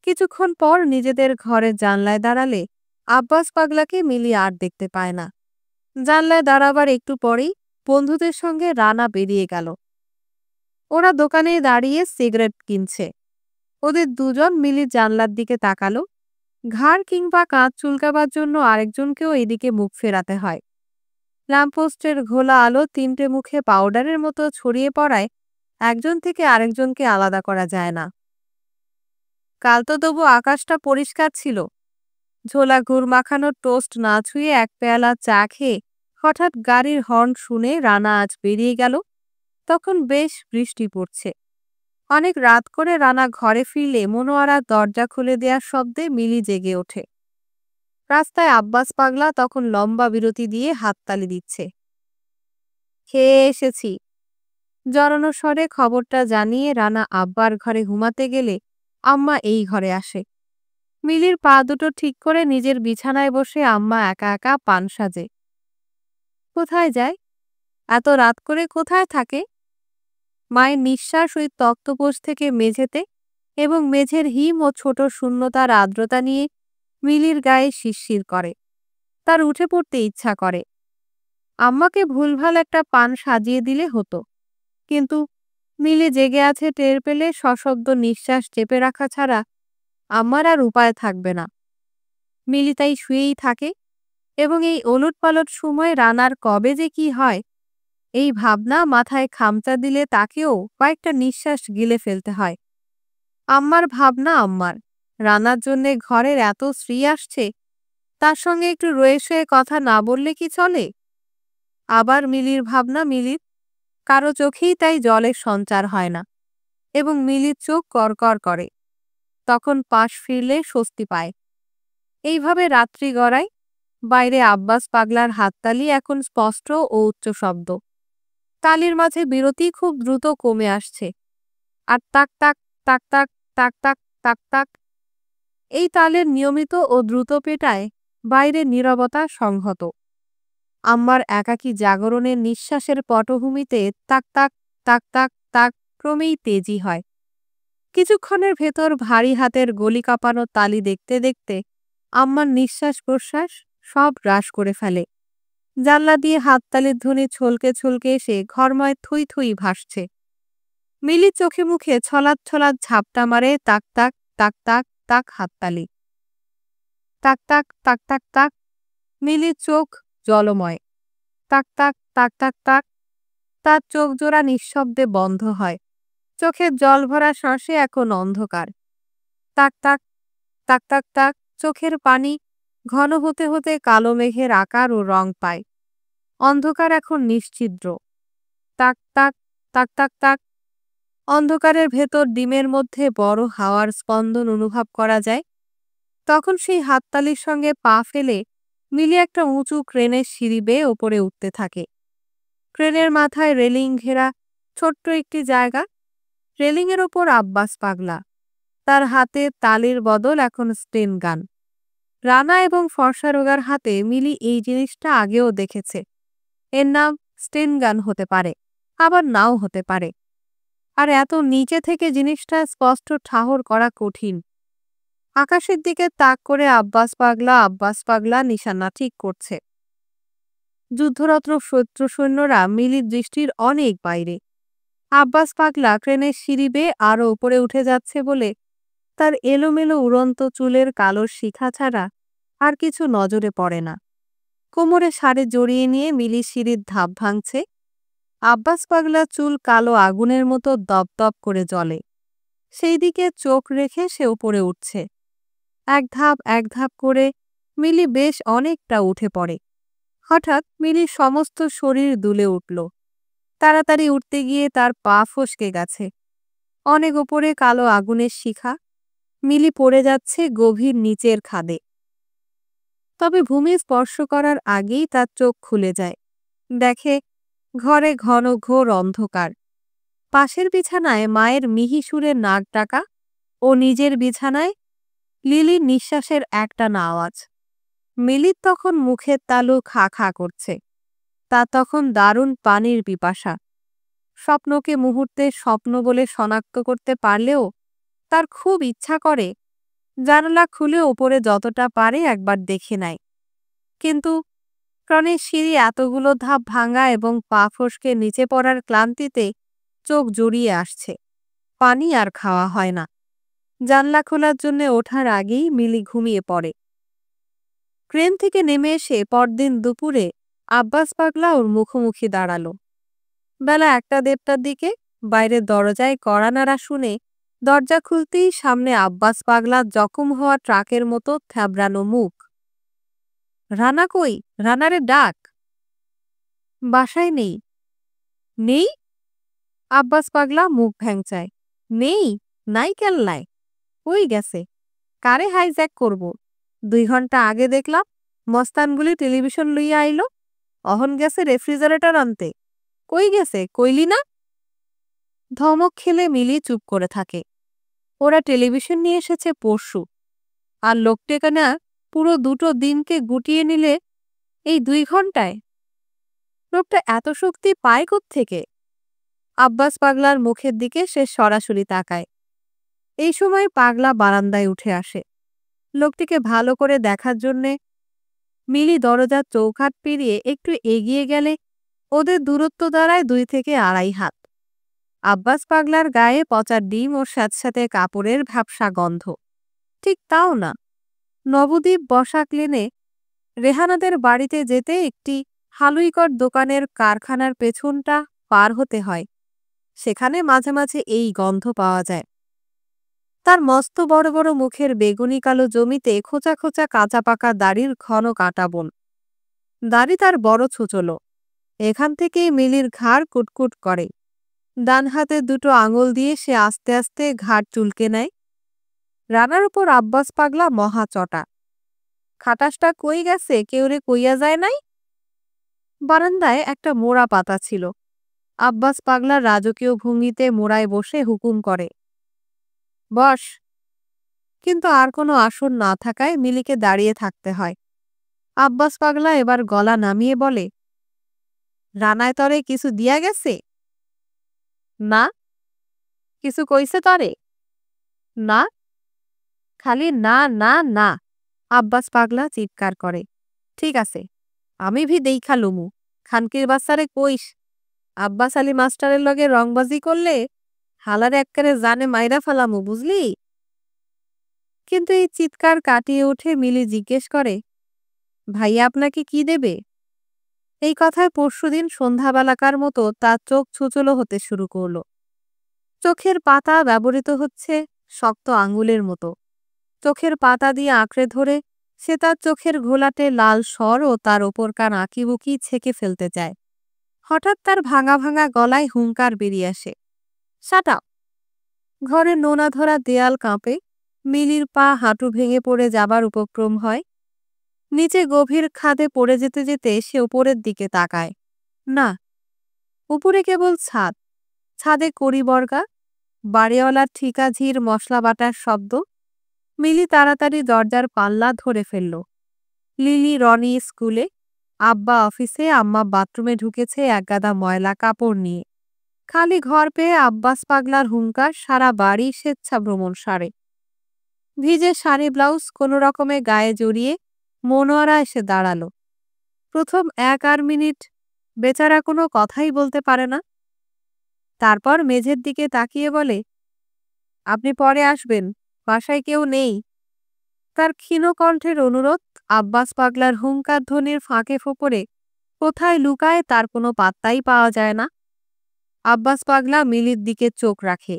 কিছুক্ষণ পর নিজেদের ঘরের জানলায় দাঁড়ালে আব্বাস পাগলাকে মিলি আর দেখতে পায় না। জানলায় দাঁড়াবার একটু পরেই বন্ধুদের সঙ্গে রানা বেরিয়ে গেল। ওরা দোকানে দাঁড়িয়ে সিগারেট কিনছে। ওদের দুজন মিলির জানলার দিকে তাকালো। ঘাড় কিংবা কাঁধ চুলকাবার জন্য আরেকজনকেও এদিকে মুখ ফেরাতে হয়। ল্যাম্পপোস্টের ঘোলা আলো তিনটে মুখে পাউডারের মতো ছড়িয়ে পড়ায় একজন থেকে আরেকজনকে আলাদা করা যায় না। কাল তো তবু আকাশটা পরিষ্কার ছিল। ঝোলা গুড় মাখানো টোস্ট না ছুঁয়ে এক পেয়ালা চা খেয়ে হঠাৎ গাড়ির হর্ন শুনে রানা আজ বেরিয়ে গেল। তখন বেশ বৃষ্টি পড়ছে। অনেক রাত করে রানা ঘরে ফিরলে মনোয়ারা দরজা খুলে দেওয়ার শব্দে মিলি জেগে ওঠে। রাস্তায় আব্বাস পাগলা তখন লম্বা বিরতি দিয়ে হাততালি দিচ্ছে। খেয়ে এসেছি, জড়ানো স্বরে খবরটা জানিয়ে রানা আব্বার ঘরে ঘুমাতে গেলে আম্মা এই ঘরে আসে। মিলির পা দুটো ঠিক করে নিজের বিছানায় বসে আম্মা একা একা পান সাজে। কোথায় যায়? এত রাত করে কোথায় থাকে? মায়ের নিঃশ্বাস ওই তক্তপোষ থেকে মেঝেতে এবং মেঝের হিম ও ছোট শূন্যতার আর্দ্রতা নিয়ে মিলির গায়ে শিরশির করে। তার উঠে পড়তে ইচ্ছা করে। আম্মাকে ভুলভাল একটা পান সাজিয়ে দিলে হতো, কিন্তু মিলি জেগে আছে টের পেলে সশব্দ নিঃশ্বাস চেপে রাখা ছাড়া আম্মার আর উপায় থাকবে না। মিলি তাই শুয়েই থাকে এবং এই ওলটপালট সময় রানার কবে যে কি হয় এই ভাবনা মাথায় খামচা দিলে তাকেও কয়েকটা নিঃশ্বাস গিলে ফেলতে হয়। আম্মার ভাবনা আম্মার, রানার জন্যে ঘরের এত স্ত্রী আসছে, তার সঙ্গে একটু রয়ে শুয়ে কথা না বললে কি চলে? আবার মিলির ভাবনা মিলির, কারো চোখেই তাই জলের সঞ্চার হয় না এবং মিলির চোখ করকর করে। তখন পাশ ফিরলে স্বস্তি পায়। এইভাবে রাত্রি গড়ায়। বাইরে আব্বাস পাগলার হাততালি এখন স্পষ্ট ও উচ্চ শব্দ। তালির মাঝে বিরতি খুব দ্রুত কমে আসছে। আর তাক তাক তাক তাক তাক তাক তাক তাক, এই তালের নিয়মিত ও দ্রুত পেটায় বাইরে নীরবতা সংহত। আম্মার একাকী জাগরণের নিঃশ্বাসের পটভূমিতে তাক তাক তাক তাক তাক ক্রমেই তেজি হয়। কিছুক্ষণের ভেতর ভারী হাতের গলি কাঁপানো তালি দেখতে দেখতে আম্মার নিঃশ্বাস প্রশ্বাস সব হ্রাস করে ফেলে। জানলা দিয়ে হাততালির ধ্বনি ছলকে ছলকে এসে ঘরময় থুই থুই ভাসছে। মিলি চোখে মুখে ছলাৎ ছলাৎ ঝাপটা মারে তাক তাক তাক তাক তাক হাততালি। তাক তাক তাক তাক তাক, মিলির চোখ জলময়। তাক তাক তাক তাক তাক, তার চোখ জোড়া নিঃশব্দে বন্ধ হয়। চোখের জল ভরা শ্বাসে এখন অন্ধকার। তাক তাক তাক তাক তাক, চোখের পানি ঘন হতে হতে কালো মেঘের আকার ও রং পায়। অন্ধকার এখন নিশ্ছিদ্র। তাক তাক তাক তাক তাক, অন্ধকারের ভেতর ডিমের মধ্যে বড় হাওয়ার স্পন্দন অনুভব করা যায়। তখন সেই হাততালির সঙ্গে পা ফেলে মিলি একটা উঁচু ক্রেনের সিঁড়ি বেয়ে ওপরে উঠতে থাকে। ক্রেনের মাথায় রেলিং ঘেরা ছোট্ট একটি জায়গা। রেলিংয়ের ওপর আব্বাস পাগলা, তার হাতে তালির বদল এখন স্টেন গান। রানা এবং ফর্সা রোগার হাতে মিলি এই জিনিসটা আগেও দেখেছে। এর নাম স্টেন গান হতে পারে, আবার নাও হতে পারে। আর এত নিচে থেকে জিনিসটা স্পষ্ট ঠাহর করা কঠিন। আকাশের দিকে তাক করে আব্বাস পাগলা নিশানা ঠিক করছে। যুদ্ধরত শত্রু সৈন্যরা মিলির দৃষ্টির অনেক বাইরে। আব্বাস পাগলা ক্রেনের সিঁড়ি বেয়ে আরও উপরে উঠে যাচ্ছে বলে তার এলোমেলো উড়ন্ত চুলের কালো শিখা ছাড়া আর কিছু নজরে পড়ে না। কোমরে শাড়ি জড়িয়ে নিয়ে মিলি সিঁড়ির ধাপ ভাঙছে। আব্বাস পাগলা চুল কালো আগুনের মতো দপদপ করে জ্বলে। সেই দিকে চোখ রেখে সে উপরে উঠছে। এক ধাপ করে মিলি বেশ অনেকটা উঠে পড়ে। হঠাৎ মিলির সমস্ত শরীর দুলে উঠল। তাড়াতাড়ি উঠতে গিয়ে তার পা ফসকে গেছে। অনেক ওপরে কালো আগুনের শিখা। মিলি পড়ে যাচ্ছে গভীর নিচের খাদে। তবে ভূমি স্পর্শ করার আগেই তার চোখ খুলে যায়। দেখে ঘরে ঘন ঘোর অন্ধকার। পাশের বিছানায় মায়ের মিহি সুরের নাক ডাকা ও নিজের বিছানায় লিলির নিঃশ্বাসের একটানা আওয়াজ। মিলির তখন মুখের তালু খা খা করছে। তা তখন দারুণ পানির পিপাসা। স্বপ্নকে মুহূর্তে স্বপ্ন বলে শনাক্ত করতে পারলেও তার খুব ইচ্ছা করে জানালা খুলে ওপরে যতটা পারে একবার দেখে নেয়। কিন্তু ক্রণের সিঁড়ি এতগুলো ধাপ ভাঙা এবং পা ফসকে নিচে পড়ার ক্লান্তিতে চোখ জড়িয়ে আসছে। পানি আর খাওয়া হয় না। জানলা খোলার জন্য ওঠার আগেই মিলি ঘুমিয়ে পড়ে। ট্রেন থেকে নেমে এসে পরদিন দুপুরে আব্বাস পাগলা ওর মুখোমুখি দাঁড়ালো। বেলা 1টা-1:30টার দিকে বাইরের দরজায় কড়া নাড়া শুনে দরজা খুলতেই সামনে আব্বাস পাগলার জখম হওয়া ট্রাকের মতো থ্যাবড়ানো মুখ। রানা কই? রানারে ডাক। বাসায় নেই। নেই? আব্বাস পাগলা মুখ ভ্যাংচায়। নেই? নাই কেল্লায়? কই গেছে? কারে হাইজ্যাক করব? 2 ঘন্টা আগে দেখলাম মস্তানগুলি টেলিভিশন লইয়া আইল। অহন গেছে রেফ্রিজারেটর আনতে। কই গেছে কইলি না? ধমক খেলে মিলি চুপ করে থাকে। ওরা টেলিভিশন নিয়ে এসেছে পরশু, আর লোকটেকানা পুরো 2টো দিনকে গুটিয়ে নিলে এই 2 ঘন্টায়। লোকটা এত শক্তি পায় কোত্থেকে? আব্বাস পাগলার মুখের দিকে সে সরাসরি তাকায়। এই সময় পাগলা বারান্দায় উঠে আসে লোকটিকে ভালো করে দেখার জন্যে। মিলি দরজার চৌকাঠ পেরিয়ে একটু এগিয়ে গেলে ওদের দূরত্ব দাঁড়ায় 2 থেকে 2.5 হাত। আব্বাস পাগলার গায়ে পচা ডিম ও স্যাঁতস্যাঁতে কাপড়ের ভ্যাপসা গন্ধ। ঠিক তাও না, নবদ্বীপ বসাক লেনে রেহানাদের বাড়িতে যেতে একটি হালুইকর দোকানের কারখানার পেছনটা পার হতে হয়। সেখানে মাঝে মাঝে এই গন্ধ পাওয়া যায়। তার মস্ত বড় বড় মুখের বেগুনি কালো জমিতে খোঁচা খোঁচা কাঁচা পাকা দাড়ির ঘন কাঁটা বন। দাড়ি তার বড় ছোচলো। এখান থেকেই মিলির ঘাড় কুটকুট করে। ডান হাতে 2টো আঙুল দিয়ে সে আস্তে আস্তে ঘাড় চুলকে নেয়। রানার উপর আব্বাস পাগলা মহা চটা। খাটাসটা কই গেছে কেউরে কইয়া যায় নাই? বারান্দায় একটা মোড়া পাতা ছিল। আব্বাস পাগলা রাজকীয় ভঙ্গিতে মোড়ায় বসে হুকুম করে, বস। কিন্তু আর কোনো আসন না থাকায় মিলিকে দাঁড়িয়ে থাকতে হয়। আব্বাস পাগলা এবার গলা নামিয়ে বলে, রানায় তরে কিছু দিয়া গেছে? না। কিছু কইছে তরে? না। খালি না না না। আব্বাস পাগলা চিৎকার করে। ঠিক আছে, আমি ভি দেইখা লুমু। খানকির বাচ্চারে কইস আব্বাস আলী মাস্টারের লগে রংবাজি করলে হালারে এককারে জানে মাইরা ফেলামু, বুঝলি? কিন্তু এই চিৎকার কাটিয়ে উঠে মিলি জিজ্ঞেস করে, ভাইয়া আপনাকে কি দেবে? এই কথায় পরশুদিন সন্ধ্যাবেলাকার মতো তার চোখ ছুচলো হতে শুরু করলো। চোখের পাতা ব্যবহৃত হচ্ছে শক্ত আঙুলের মতো। চোখের পাতা দিয়ে আঁকড়ে ধরে সে তার চোখের ঘোলাটে লাল স্বর ও তার ওপরকার আঁকিবুকি ছেঁকে ফেলতে চায়। হঠাৎ তার ভাঙা ভাঙা গলায় হুঙ্কার বেরিয়ে আসে, শাট আপ! ঘরের নোনা ধরা দেয়াল কাঁপে। মিলির পা হাঁটু ভেঙে পড়ে যাবার উপক্রম হয়। নিচে গভীর খাদে পড়ে যেতে যেতে সে উপরের দিকে তাকায়। না, উপরে কেবল ছাদ। ছাদে কড়িবর্গা, বাড়িওয়ালার ঠিকাঝির মশলা বাটার শব্দ। মিলি তাড়াতাড়ি দরজার পাল্লা ধরে ফেলল। লিলি রনি স্কুলে, আব্বা অফিসে, আম্মা বাথরুমে ঢুকেছে একগাদা ময়লা কাপড় নিয়ে। খালি ঘর পেয়ে আব্বাস পাগলার হুঙ্কার সারা বাড়ি স্বেচ্ছাভ্রমণ সারে। ভিজে শাড়ি ব্লাউজ কোনো রকমে গায়ে জড়িয়ে মনোয়ারা এসে দাঁড়ালো। প্রথম 1 মিনিট বেচারা কোনো কথাই বলতে পারে না। তারপর মেঝের দিকে তাকিয়ে বলে, আপনি পরে আসবেন, বাসায় কেউ নেই। তার ক্ষীণ কণ্ঠের অনুরোধ আব্বাস পাগলার হুঙ্কার ধ্বনির ফাঁকে ফোকরে কোথায় লুকায় তার কোনো পাত্তাই পাওয়া যায় না। আব্বাস পাগলা মিলির দিকে চোখ রাখে।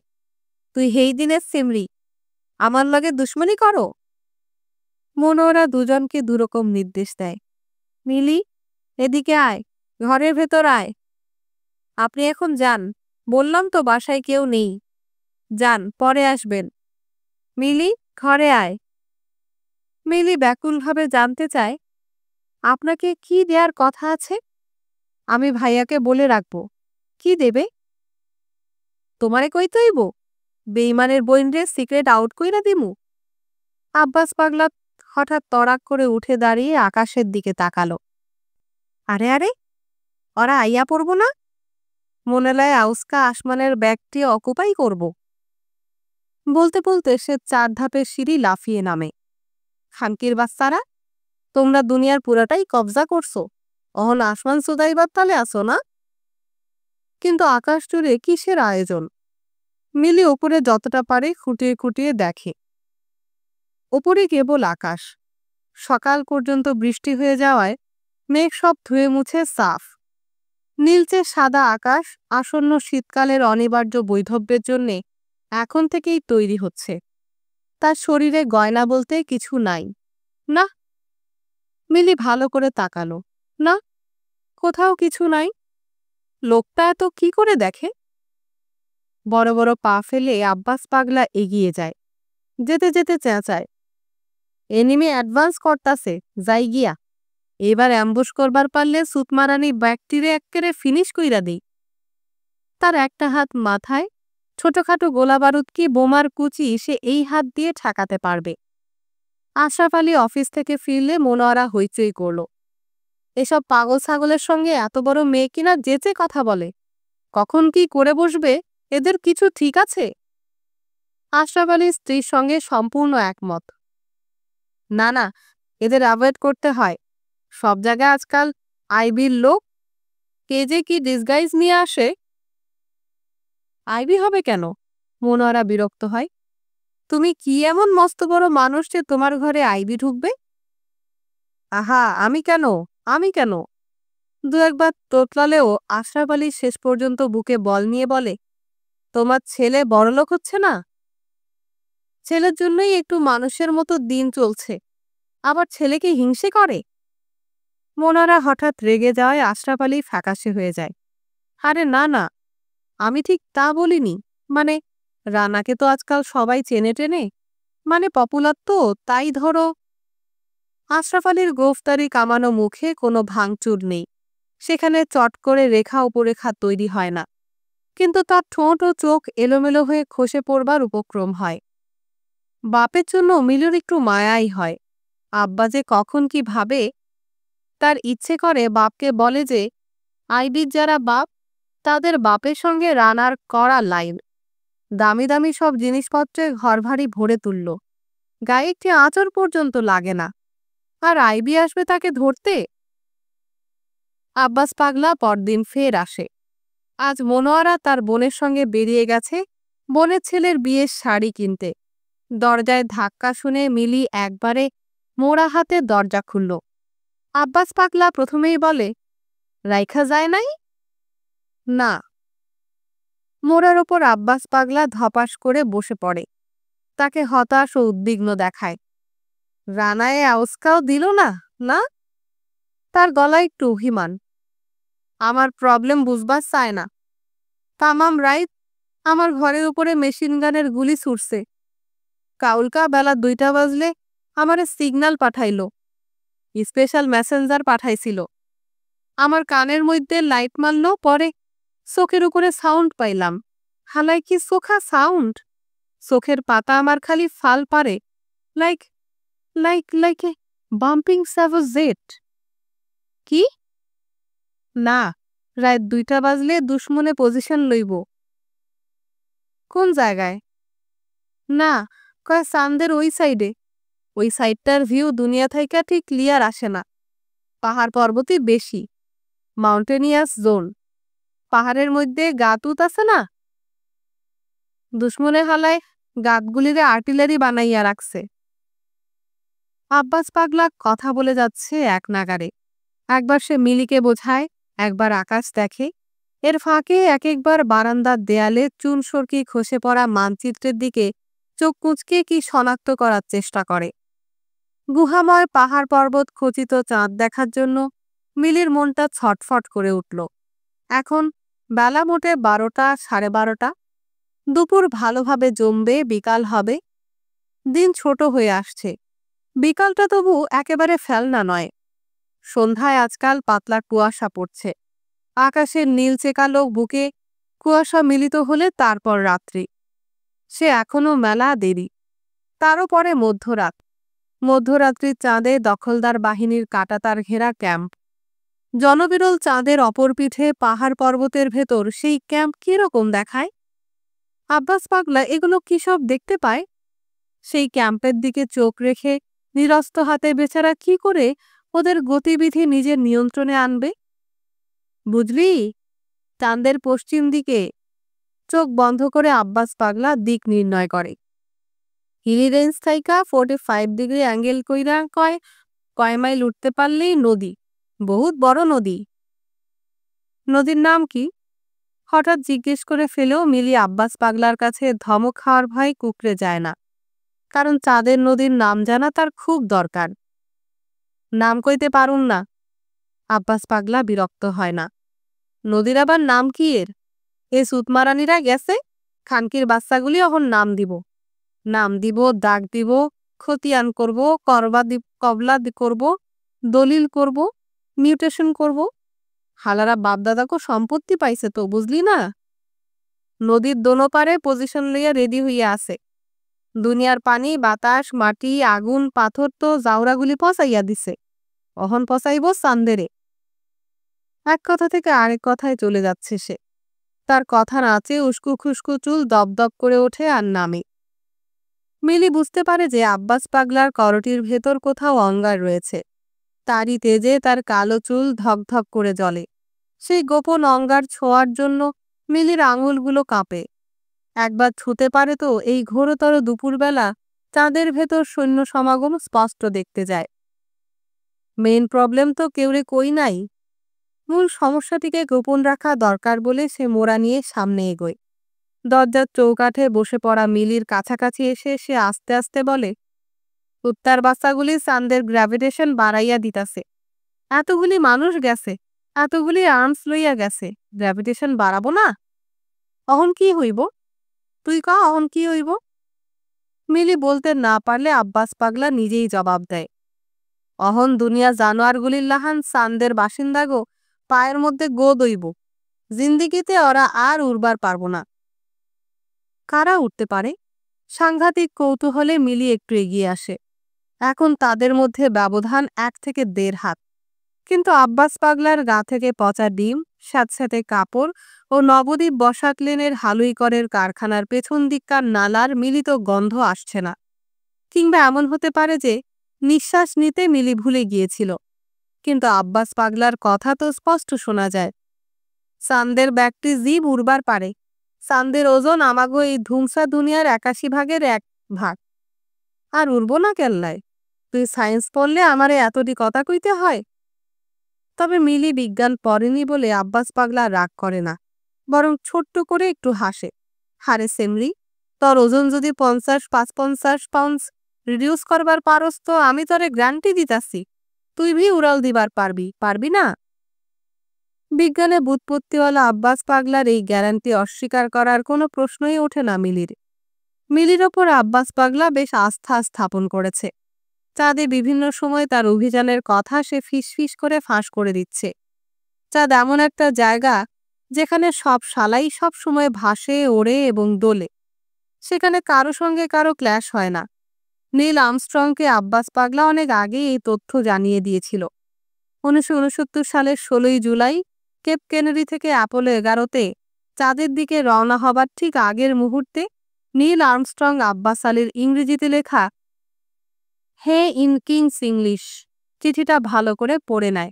তুই হেই দিনের সিমরি, আমার লগে দুশ্মনী করো? মনোরা দুজনকে দুরকম নির্দেশ দেয়। মিলি, এদিকে আয়, ঘরের ভেতর আয়। আপনি এখন যান, বললাম তো বাসায় কেউ নেই। যান, পরে আসবেন। মিলি, ঘরে আয়। মিলি ব্যাকুলভাবে জানতে চায়, আপনাকে কি দেয়ার কথা আছে? আমি ভাইয়াকে বলে রাখব। কি দেবে? তোমারে কইতইব? বেইমানের বইনরে সিক্রেট আউট কইরা দিমু? আব্বাস পাগলা হঠাৎ তড়াক করে উঠে দাঁড়িয়ে আকাশের দিকে তাকালো। আরে আরে, ওরা আইয়া পড়ব না? মনেলায় আউস্কা আসমানের ব্যাগটি অকুপাই করব। বলতে বলতে সে 4 ধাপের সিঁড়ি লাফিয়ে নামে। খানকির বাচ্চারা, তোমরা দুনিয়ার পুরাটাই কবজা করছো, অহন আসমান সুদাইবার তালে আসো না? কিন্তু আকাশ জুড়ে কিসের আয়োজন? মিলি ওপরে যতটা পারে খুঁটিয়ে খুঁটিয়ে দেখে। ওপরে কেবল আকাশ। সকাল পর্যন্ত বৃষ্টি হয়ে যাওয়ায় মেঘ সব ধুয়ে মুছে সাফ। নীলচে সাদা আকাশ আসন্ন শীতকালের অনিবার্য বৈধব্যের জন্যে এখন থেকেই তৈরি হচ্ছে। তার শরীরে গয়না বলতে কিছু নাই। না। মিলি ভালো করে তাকালো। না, কোথাও কিছু নাই। লোকটা এত কি করে দেখে? বড় বড় পা ফেলে আব্বাস পাগলা এগিয়ে যায়। যেতে যেতে চেঁচায়, এনিমি অ্যাডভান্স করতাছে, যাই গিয়া। এবার অ্যাম্বুশ করবার পারলে সুতমারানি ব্যাকটিরে এক্কেরে ফিনিশ কইরা দিই। তার একটা হাত মাথায়, ছোটখাটো গোলা বারুদ কি বোমার কুচি সে এই হাত দিয়ে ঠেকাতে পারবে। আশরাফ আলী অফিস থেকে ফিরলে মনোয়ারা হইচই করল। এসব পাগল ছাগলের সঙ্গে এত বড় মেয়ে কিনা যেচে কথা বলে, কখন কি করে বসবে এদের কিছু ঠিক আছে? আশরাফ আলীর স্ত্রীর সঙ্গে সম্পূর্ণ একমত। না না, এদের অ্যাভয়েড করতে হয়। সব জায়গায় আজকাল আইবির লোক, কে যে কি ডিসগাইজ নিয়ে আসে। আইবি হবে কেন? মনোয়ারা বিরক্ত হয়। তুমি কি এমন মস্ত বড় মানুষ যে তোমার ঘরে আইবি ঢুকবে? আহা, আমি কেন? আমি কেন? দু একবার তোতলালেও আশরাফ আলী শেষ পর্যন্ত বুকে বল নিয়ে বলে, তোমার ছেলে বড়লোক হচ্ছে না? ছেলের জন্যই একটু মানুষের মতো দিন চলছে, আবার ছেলেকে হিংসে করে। মনোয়ারা হঠাৎ রেগে যাওয়ায় আশরাফ আলী ফ্যাকাশে হয়ে যায়। আরে না না, আমি ঠিক তা বলিনি। মানে, রানাকে তো আজকাল সবাই চেনে টেনে, মানে পপুলার তো, তাই ধরো। আশরাফ আলীর গোফতারি কামানো মুখে কোনো ভাঙচুর নেই। সেখানে চট করে রেখা উপরেখা তৈরি হয় না, কিন্তু তার ঠোঁট ও চোখ এলোমেলো হয়ে খসে পড়বার উপক্রম হয়। বাপের জন্য মিলুর একটু মায়াই হয়। আব্বা যে কখন কি ভাবে। তার ইচ্ছে করে বাপকে বলে যে আইবির যারা বাপ, তাদের বাপের সঙ্গে রানার কড়া লাইন। দামি দামি সব জিনিসপত্রে ঘরভারি ভরে তুলল, গায়ে একটি আঁচড় পর্যন্ত লাগে না। আর আইবি আসবে তাকে ধরতে? আব্বাস পাগলা পরদিন ফের আসে। আজ মনোয়ারা তার বোনের সঙ্গে বেরিয়ে গেছে বোনের ছেলের বিয়ের শাড়ি কিনতে। দরজায় ধাক্কা শুনে মিলি একবারে মোড়া হাতে দরজা খুলল। আব্বাস পাগলা প্রথমেই বলে, রাইখা যায় নাই? না। মোড়ার ওপর আব্বাস পাগলা ধপাস করে বসে পড়ে। তাকে হতাশ ও উদ্বিগ্ন দেখায়। রানায় আউস্কাও দিল না? না। তার গলায় একটু অভিমান। আমার প্রবলেম বুঝবার চায় না। তামাম রাইত আমার ঘরের উপরে মেশিন গানের গুলি ছুটছে। কাউলকা বেলা 2টা বাজলে আমারে সিগন্যাল পাঠাইল, স্পেশাল মেসেঞ্জার পাঠাইছিল। আমার কানের মধ্যে লাইট মারল, পরে চোখের উপরে সাউন্ড পাইলাম। হালাই কি চোখা সাউন্ড! চোখের পাতা আমার খালি ফাল পারে, like like like a bumping স্যাভোজেট। কি? না, রাত 2টা বাজলে দুশ্মনে পজিশন লইব। কোন জায়গায়? না, কয় চাঁদের ওই সাইডে। ওই সাইডটার ভিউ দুনিয়া থাইকা ঠিক ক্লিয়ার আসে না। পাহাড় পর্বতই বেশি, মাউন্টেনিয়াস জোন। পাহাড়ের মধ্যে গাতুত আছে না, দুশ্মনে হালায় গাতগুলিরে আর্টিলারি বানাইয়া রাখছে। আব্বাস পাগলা কথা বলে যাচ্ছে এক নাগারে। একবার সে মিলিকে বোঝায়, একবার আকাশ দেখে। এর ফাঁকে এক একবার বারান্দার দেয়ালে চুন সরকি খসে পড়া মানচিত্রের দিকে চোখ কুঁচকে কি শনাক্ত করার চেষ্টা করে। গুহাময় পাহাড় পর্বত খচিত চাঁদ দেখার জন্য মিলির মনটা ছটফট করে উঠল। এখন বেলা মোটে 12টা, 12:30। দুপুর ভালোভাবে জমবে, বিকাল হবে। দিন ছোট হয়ে আসছে। বিকালটা তবু একেবারে ফেলনা নয়। সন্ধ্যায় আজকাল পাতলা কুয়াশা পড়ছে। আকাশের নীলচে কালো বুকে কুয়াশা মিলিত হলে তারপর রাত্রি। সে এখনো মেলা দেরি। তারও পরে মধ্যরাত। মধ্যরাত্রির চাঁদে দখলদার বাহিনীর কাঁটাতার ঘেরা ক্যাম্প। জনবিরল চাঁদের অপর পিঠে পাহাড় পর্বতের ভেতর সেই ক্যাম্প কিরকম দেখায়? আব্বাস পাগলা এগুলো কি সব দেখতে পায়? সেই ক্যাম্পের দিকে চোখ রেখে নিরস্ত হাতে বেচারা কি করে ওদের গতিবিধি নিজের নিয়ন্ত্রণে আনবে? বুঝলি, চাঁদের পশ্চিম দিকে চোখ বন্ধ করে আব্বাস পাগলা দিক নির্ণয় করে। হিলি রেঞ্জ থাইকা 45 ডিগ্রি অ্যাঙ্গেল কইরা কয় কয় মাইল উঠতে পারলেই নদী, বহুত বড় নদী। নদীর নাম কি? হঠাৎ জিজ্ঞেস করে ফেলেও মিলি আব্বাস পাগলার কাছে ধমক খাওয়ার ভয় কুকড়ে যায় না, কারণ চাঁদের নদীর নাম জানা তার খুব দরকার। নাম কইতে পারুন না। আব্বাস পাগলা বিরক্ত হয় না। নদীর আবার নাম কি এর? এ সুতমারানিরা গেছে, খানকির বাচ্চাগুলি অহন নাম দিব, নাম দিব, দাগ দিব, খতিয়ান করব, কবলা করব, দলিল করব, মিউটেশন করব। হালারা বাপদাদাকে সম্পত্তি পাইছে তো, বুঝলি না? নদীর দোনো পারে পজিশন লইয়া রেডি হইয়া আছে। দুনিয়ার পানি, বাতাস, মাটি, আগুন, পাথর তো জাউরাগুলি পচাইয়া দিছে, অহন পচাইব চান্দেরে। এক কথা থেকে আরেক কথায় চলে যাচ্ছে সে। তার কথা নাচে উস্কু খুস্কু চুল দপদপ করে ওঠে আর নামে। মিলি বুঝতে পারে যে আব্বাস পাগলার করটির ভেতর কোথাও অঙ্গার রয়েছে। তারই তেজে তার কালো চুল ধকধক করে জ্বলে। সেই গোপন অঙ্গার ছোঁয়ার জন্য মিলির আঙুলগুলো কাঁপে। একবার ছুতে পারে তো এই ঘোরতর দুপুরবেলা চাঁদের ভেতর সৈন্য সমাগম স্পষ্ট দেখতে যায়। মেইন প্রবলেম তো কেউরে কই নাই। মূল সমস্যাটিকে গোপন রাখা দরকার বলে সে মোড়া নিয়ে সামনে এগোয়। দরজার চৌকাঠে বসে পড়া মিলির কাছাকাছি এসে সে আস্তে আস্তে বলে, কুত্তার বাচ্চাগুলি চাঁদের গ্র্যাভিটেশন বাড়াইয়া দিতাছে। এতগুলি মানুষ গেছে, এতগুলি আর্মস লইয়া গেছে, গ্র্যাভিটেশন বাড়াবো না? অহন কি হইব? তুই ক, অহন কি হইব? মিলি বলতে না পারলে আব্বাস পাগলা নিজেই জবাব দেয়, অহন দুনিয়া জানোয়ারগুলির লাহান চাঁদের বাসিন্দাগো পায়ের মধ্যে গো দইব। জিন্দিগিতে ওরা আর উড়বার পারব না। কারা উঠতে পারে? সাংঘাতিক কৌতূহলে মিলি একটু এগিয়ে আসে। এখন তাদের মধ্যে ব্যবধান 1 থেকে 1.5 হাত। কিন্তু আব্বাস পাগলার গা থেকে পচা ডিম, স্যাঁতস্যাঁতে কাপড় ও নবদ্বীপ বসাক লেনের হালুইকরের কারখানার পেছন দিককার নালার মিলিত গন্ধ আসছে না। কিংবা এমন হতে পারে যে নিঃশ্বাস নিতে মিলি ভুলে গিয়েছিল। কিন্তু আব্বাস পাগলার কথা তো স্পষ্ট শোনা যায়। চাঁদের ব্যাগটি জীব উড়বার পারে। চাঁদের ওজন আমাগো এই ধুমসা দুনিয়ার 81 ভাগের 1 ভাগ। আর উড়ব না কেল্লায়? তুই সায়েন্স পড়লে আমারে এতটি কথা কইতে হয়? তবে মিলি বিজ্ঞান পড়েনি বলে আব্বাস পাগলা রাগ করে না, বরং ছোট্ট করে একটু হাসে। হারে সেমরি, তোর ওজন যদি 50-55 পাউন্ডস রিডিউস করবার পারস তো আমি তোরে গ্যারান্টি দিতাছি তুই ভি উড়াল দিবার পারবি না? বিজ্ঞানে বুৎপত্তিওয়ালা আব্বাস পাগলার এই গ্যারান্টি অস্বীকার করার কোনো প্রশ্নই ওঠে না মিলির। মিলির ওপর আব্বাস পাগলা বেশ আস্থা স্থাপন করেছে। চাঁদে বিভিন্ন সময় তার অভিযানের কথা সে ফিসফিস করে ফাঁস করে দিচ্ছে। চাঁদ এমন একটা জায়গা যেখানে সব শালাই সব সময় ভাসে, ওড়ে এবং দোলে। সেখানে কারো সঙ্গে কারো ক্ল্যাশ হয় না। নীল আর্মস্ট্রংকে আব্বাস পাগলা অনেক আগে এই তথ্য জানিয়ে দিয়েছিল। 1969 সালের 16ই জুলাই কেপ কেনেডি থেকে অ্যাপোলো 11তে চাঁদের দিকে রওনা হবার ঠিক আগের মুহূর্তে নীল আর্মস্ট্রং আব্বাস আলীর ইংরেজিতে লেখা হে ইন কিংস ইংলিশ চিঠিটা ভালো করে পড়ে নেয়।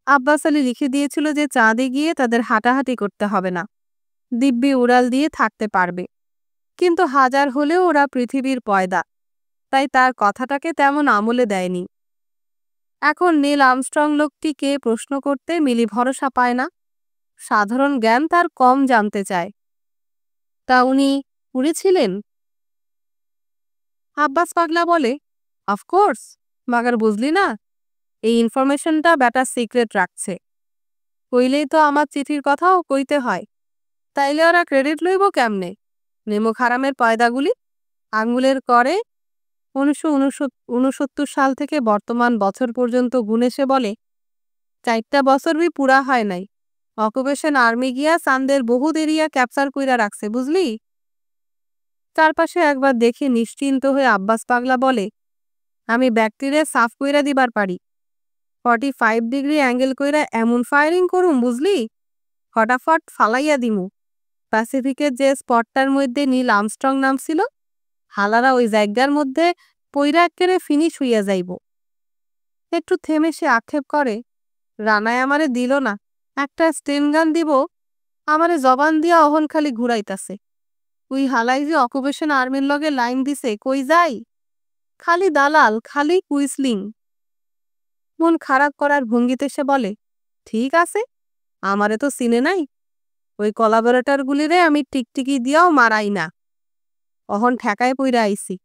আব্বাস আলী লিখে দিয়েছিল যে চাঁদে গিয়ে তাদের হাঁটাহাঁটি করতে হবে না, দিব্যি উড়াল দিয়ে থাকতে পারবে। কিন্তু হাজার হলেও ওরা পৃথিবীর পয়দা, তাই তার কথাটাকে তেমন আমলে দেয়নি। এখন নীল আর্মস্ট্রং লোকটিকে প্রশ্ন করতে মিলি ভরসা পায় না। সাধারণ জ্ঞান তার কম জানতে চায়। তা উনি উড়েছিলেন? আব্বাস পাগলা বলে, অফকোর্স, মাগার বুঝলি না, এই ইনফরমেশনটা ব্যাটা সিক্রেট রাখছে। কইলেই তো আমার চিঠির কথাও কইতে হয়। তাইলে ওরা ক্রেডিট লইব কেমনে? নেমো খারামের পয়দাগুলি আঙ্গুলের করে 1969 সাল থেকে বর্তমান বছর পর্যন্ত গুনে সে বলে 4টা বছর বি পুরা হয় নাই। অকুপেশন আর্মি গিয়া চাঁদের বহুত এরিয়া ক্যাপচার কইরা রাখছে, বুঝলি? চারপাশে একবার দেখে নিশ্চিন্ত হয়ে আব্বাস পাগলা বলে, আমি ব্যাকটেরিয়া সাফ কইরা দিবার পারি। 45 ডিগ্রি অ্যাঙ্গেল কইরা এমন ফায়ারিং করুম বুঝলি, ফটাফট ফালাইয়া দিমু। প্যাসিফিকের যে স্পটটার মধ্যে নীল আর্মস্ট্রং নামছিল, হালারা ওই জায়গার মধ্যে পইরা এক্কেরে ফিনিশ হইয়া যাইব। একটু থেমে সে আক্ষেপ করে, রানায় আমারে দিল না, একটা স্টেন গান দিব, আমারে জবান দিয়া অহন খালি ঘুরাইতাছে। ওই হালাই যে অকুপেশন আর্মির লগে লাইন দিছে, কই যাই, খালি দালাল, খালি কুইসলিং। মন খারাপ করার ভঙ্গিতে সে বলে, ঠিক আছে, আমারে তো চিনে নাই, ওই কোলাবোরেটরগুলিরে আমি টিকটিকি দিয়াও মারাই না, অহন ঠেকায় পইরা আইছি।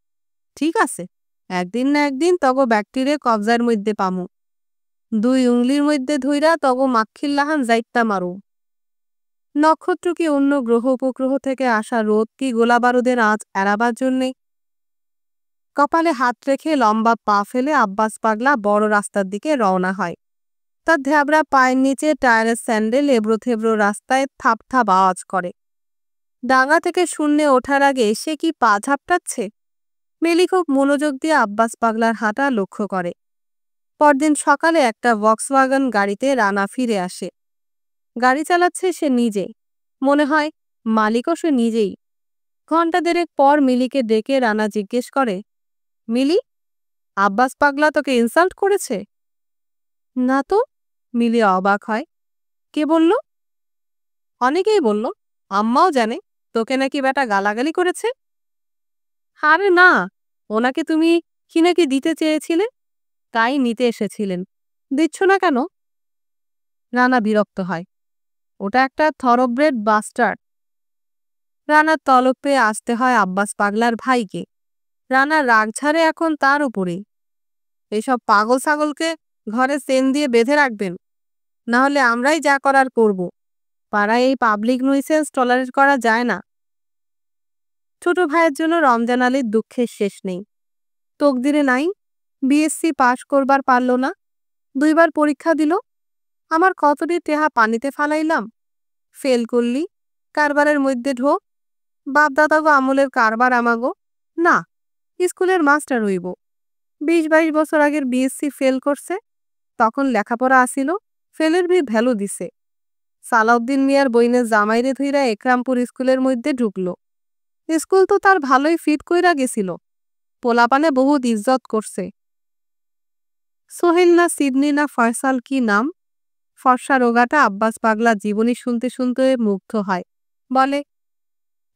ঠিক আছে, একদিন না একদিন তগো ব্যাকটিরে কবজার মধ্যে পামু, 2 উংলির মধ্যে ধইরা তগো মাক্ষির লাহান যাইতা মারু। নক্ষত্র কি অন্য গ্রহ উপগ্রহ থেকে আসা রোদ কি গোলা বারুদের আঁচ এড়াবার জন্যে? কপালে হাত রেখে লম্বা পা ফেলে আব্বাস পাগলা বড় রাস্তার দিকে রওনা হয়। তার ধ্যাবড়া পায়ের নিচে টায়ারের স্যান্ডেল এবড়ো থেবড়ো রাস্তায় থাপ থাপ আওয়াজ করে। ডাঙা থেকে শূন্যে ওঠার আগে সে কি পা ঝাপটাচ্ছে? মেলি খুব মনোযোগ দিয়ে আব্বাস পাগলার হাঁটা লক্ষ্য করে। পরদিন সকালে একটা ভক্সওয়াগন গাড়িতে রানা ফিরে আসে। গাড়ি চালাচ্ছে সে নিজে, মনে হয় মালিকও সে নিজেই। ঘণ্টা দেড়েক পর মিলিকে ডেকে রানা জিজ্ঞেস করে, মিলি, আব্বাস পাগলা তোকে ইনসাল্ট করেছে? না তো। মিলি অবাক হয়। কে বলল? অনেকেই বলল, আম্মাও জানে, তোকে নাকি বেটা গালাগালি করেছে। আরে না, ওনাকে তুমি কি নাকি দিতে চেয়েছিলে, তাই নিতে এসেছিলেন, দিচ্ছ না কেন? রানা বিরক্ত হয়। ওটা একটা থরব্রেড বাস্টার্ড। রানার তলব পেয়ে আসতে হয় আব্বাস পাগলার ভাইকে। রানার রাগ ছাড়ে এখন তার উপরেই। এসব পাগল ছাগলকে ঘরে চেন দিয়ে বেঁধে রাখবেন, না হলে আমরাই যা করার করব। পাড়ায় এই পাবলিক নুইসেন্স টলারেট করা যায় না। ছোট ভাইয়ের জন্য রমজান আলীর দুঃখের শেষ নেই। তকদিরে নাই, বিএসসি পাশ করবার পারল না, 2বার পরীক্ষা দিল। আমার কতটি টেহা পানিতে ফালাইলাম। ফেল করলি, কারবারের মধ্যে ঢোক, বাপদাদাগো আমলের কারবার আমাগো না, স্কুলের মাস্টার হইব। 20-22 বছর আগের বিএসসি ফেল করছে, তখন লেখাপড়া আসিল, ফেলের ভ্যালু দিছে। সালাউদ্দিন মিয়ার বইনের জামাইরে ধইরা একরামপুর স্কুলের মধ্যে ঢুকলো। স্কুল তো তার ভালোই ফিট কইরা গেছিল, পোলাপানে বহুত ইজ্জত করছে। সোহেল না সিডনি না ফয়সাল কি নাম, ফর্সা রোগাটা আব্বাস পাগলা জীবনী শুনতে শুনতে মুগ্ধ হয়। বলে,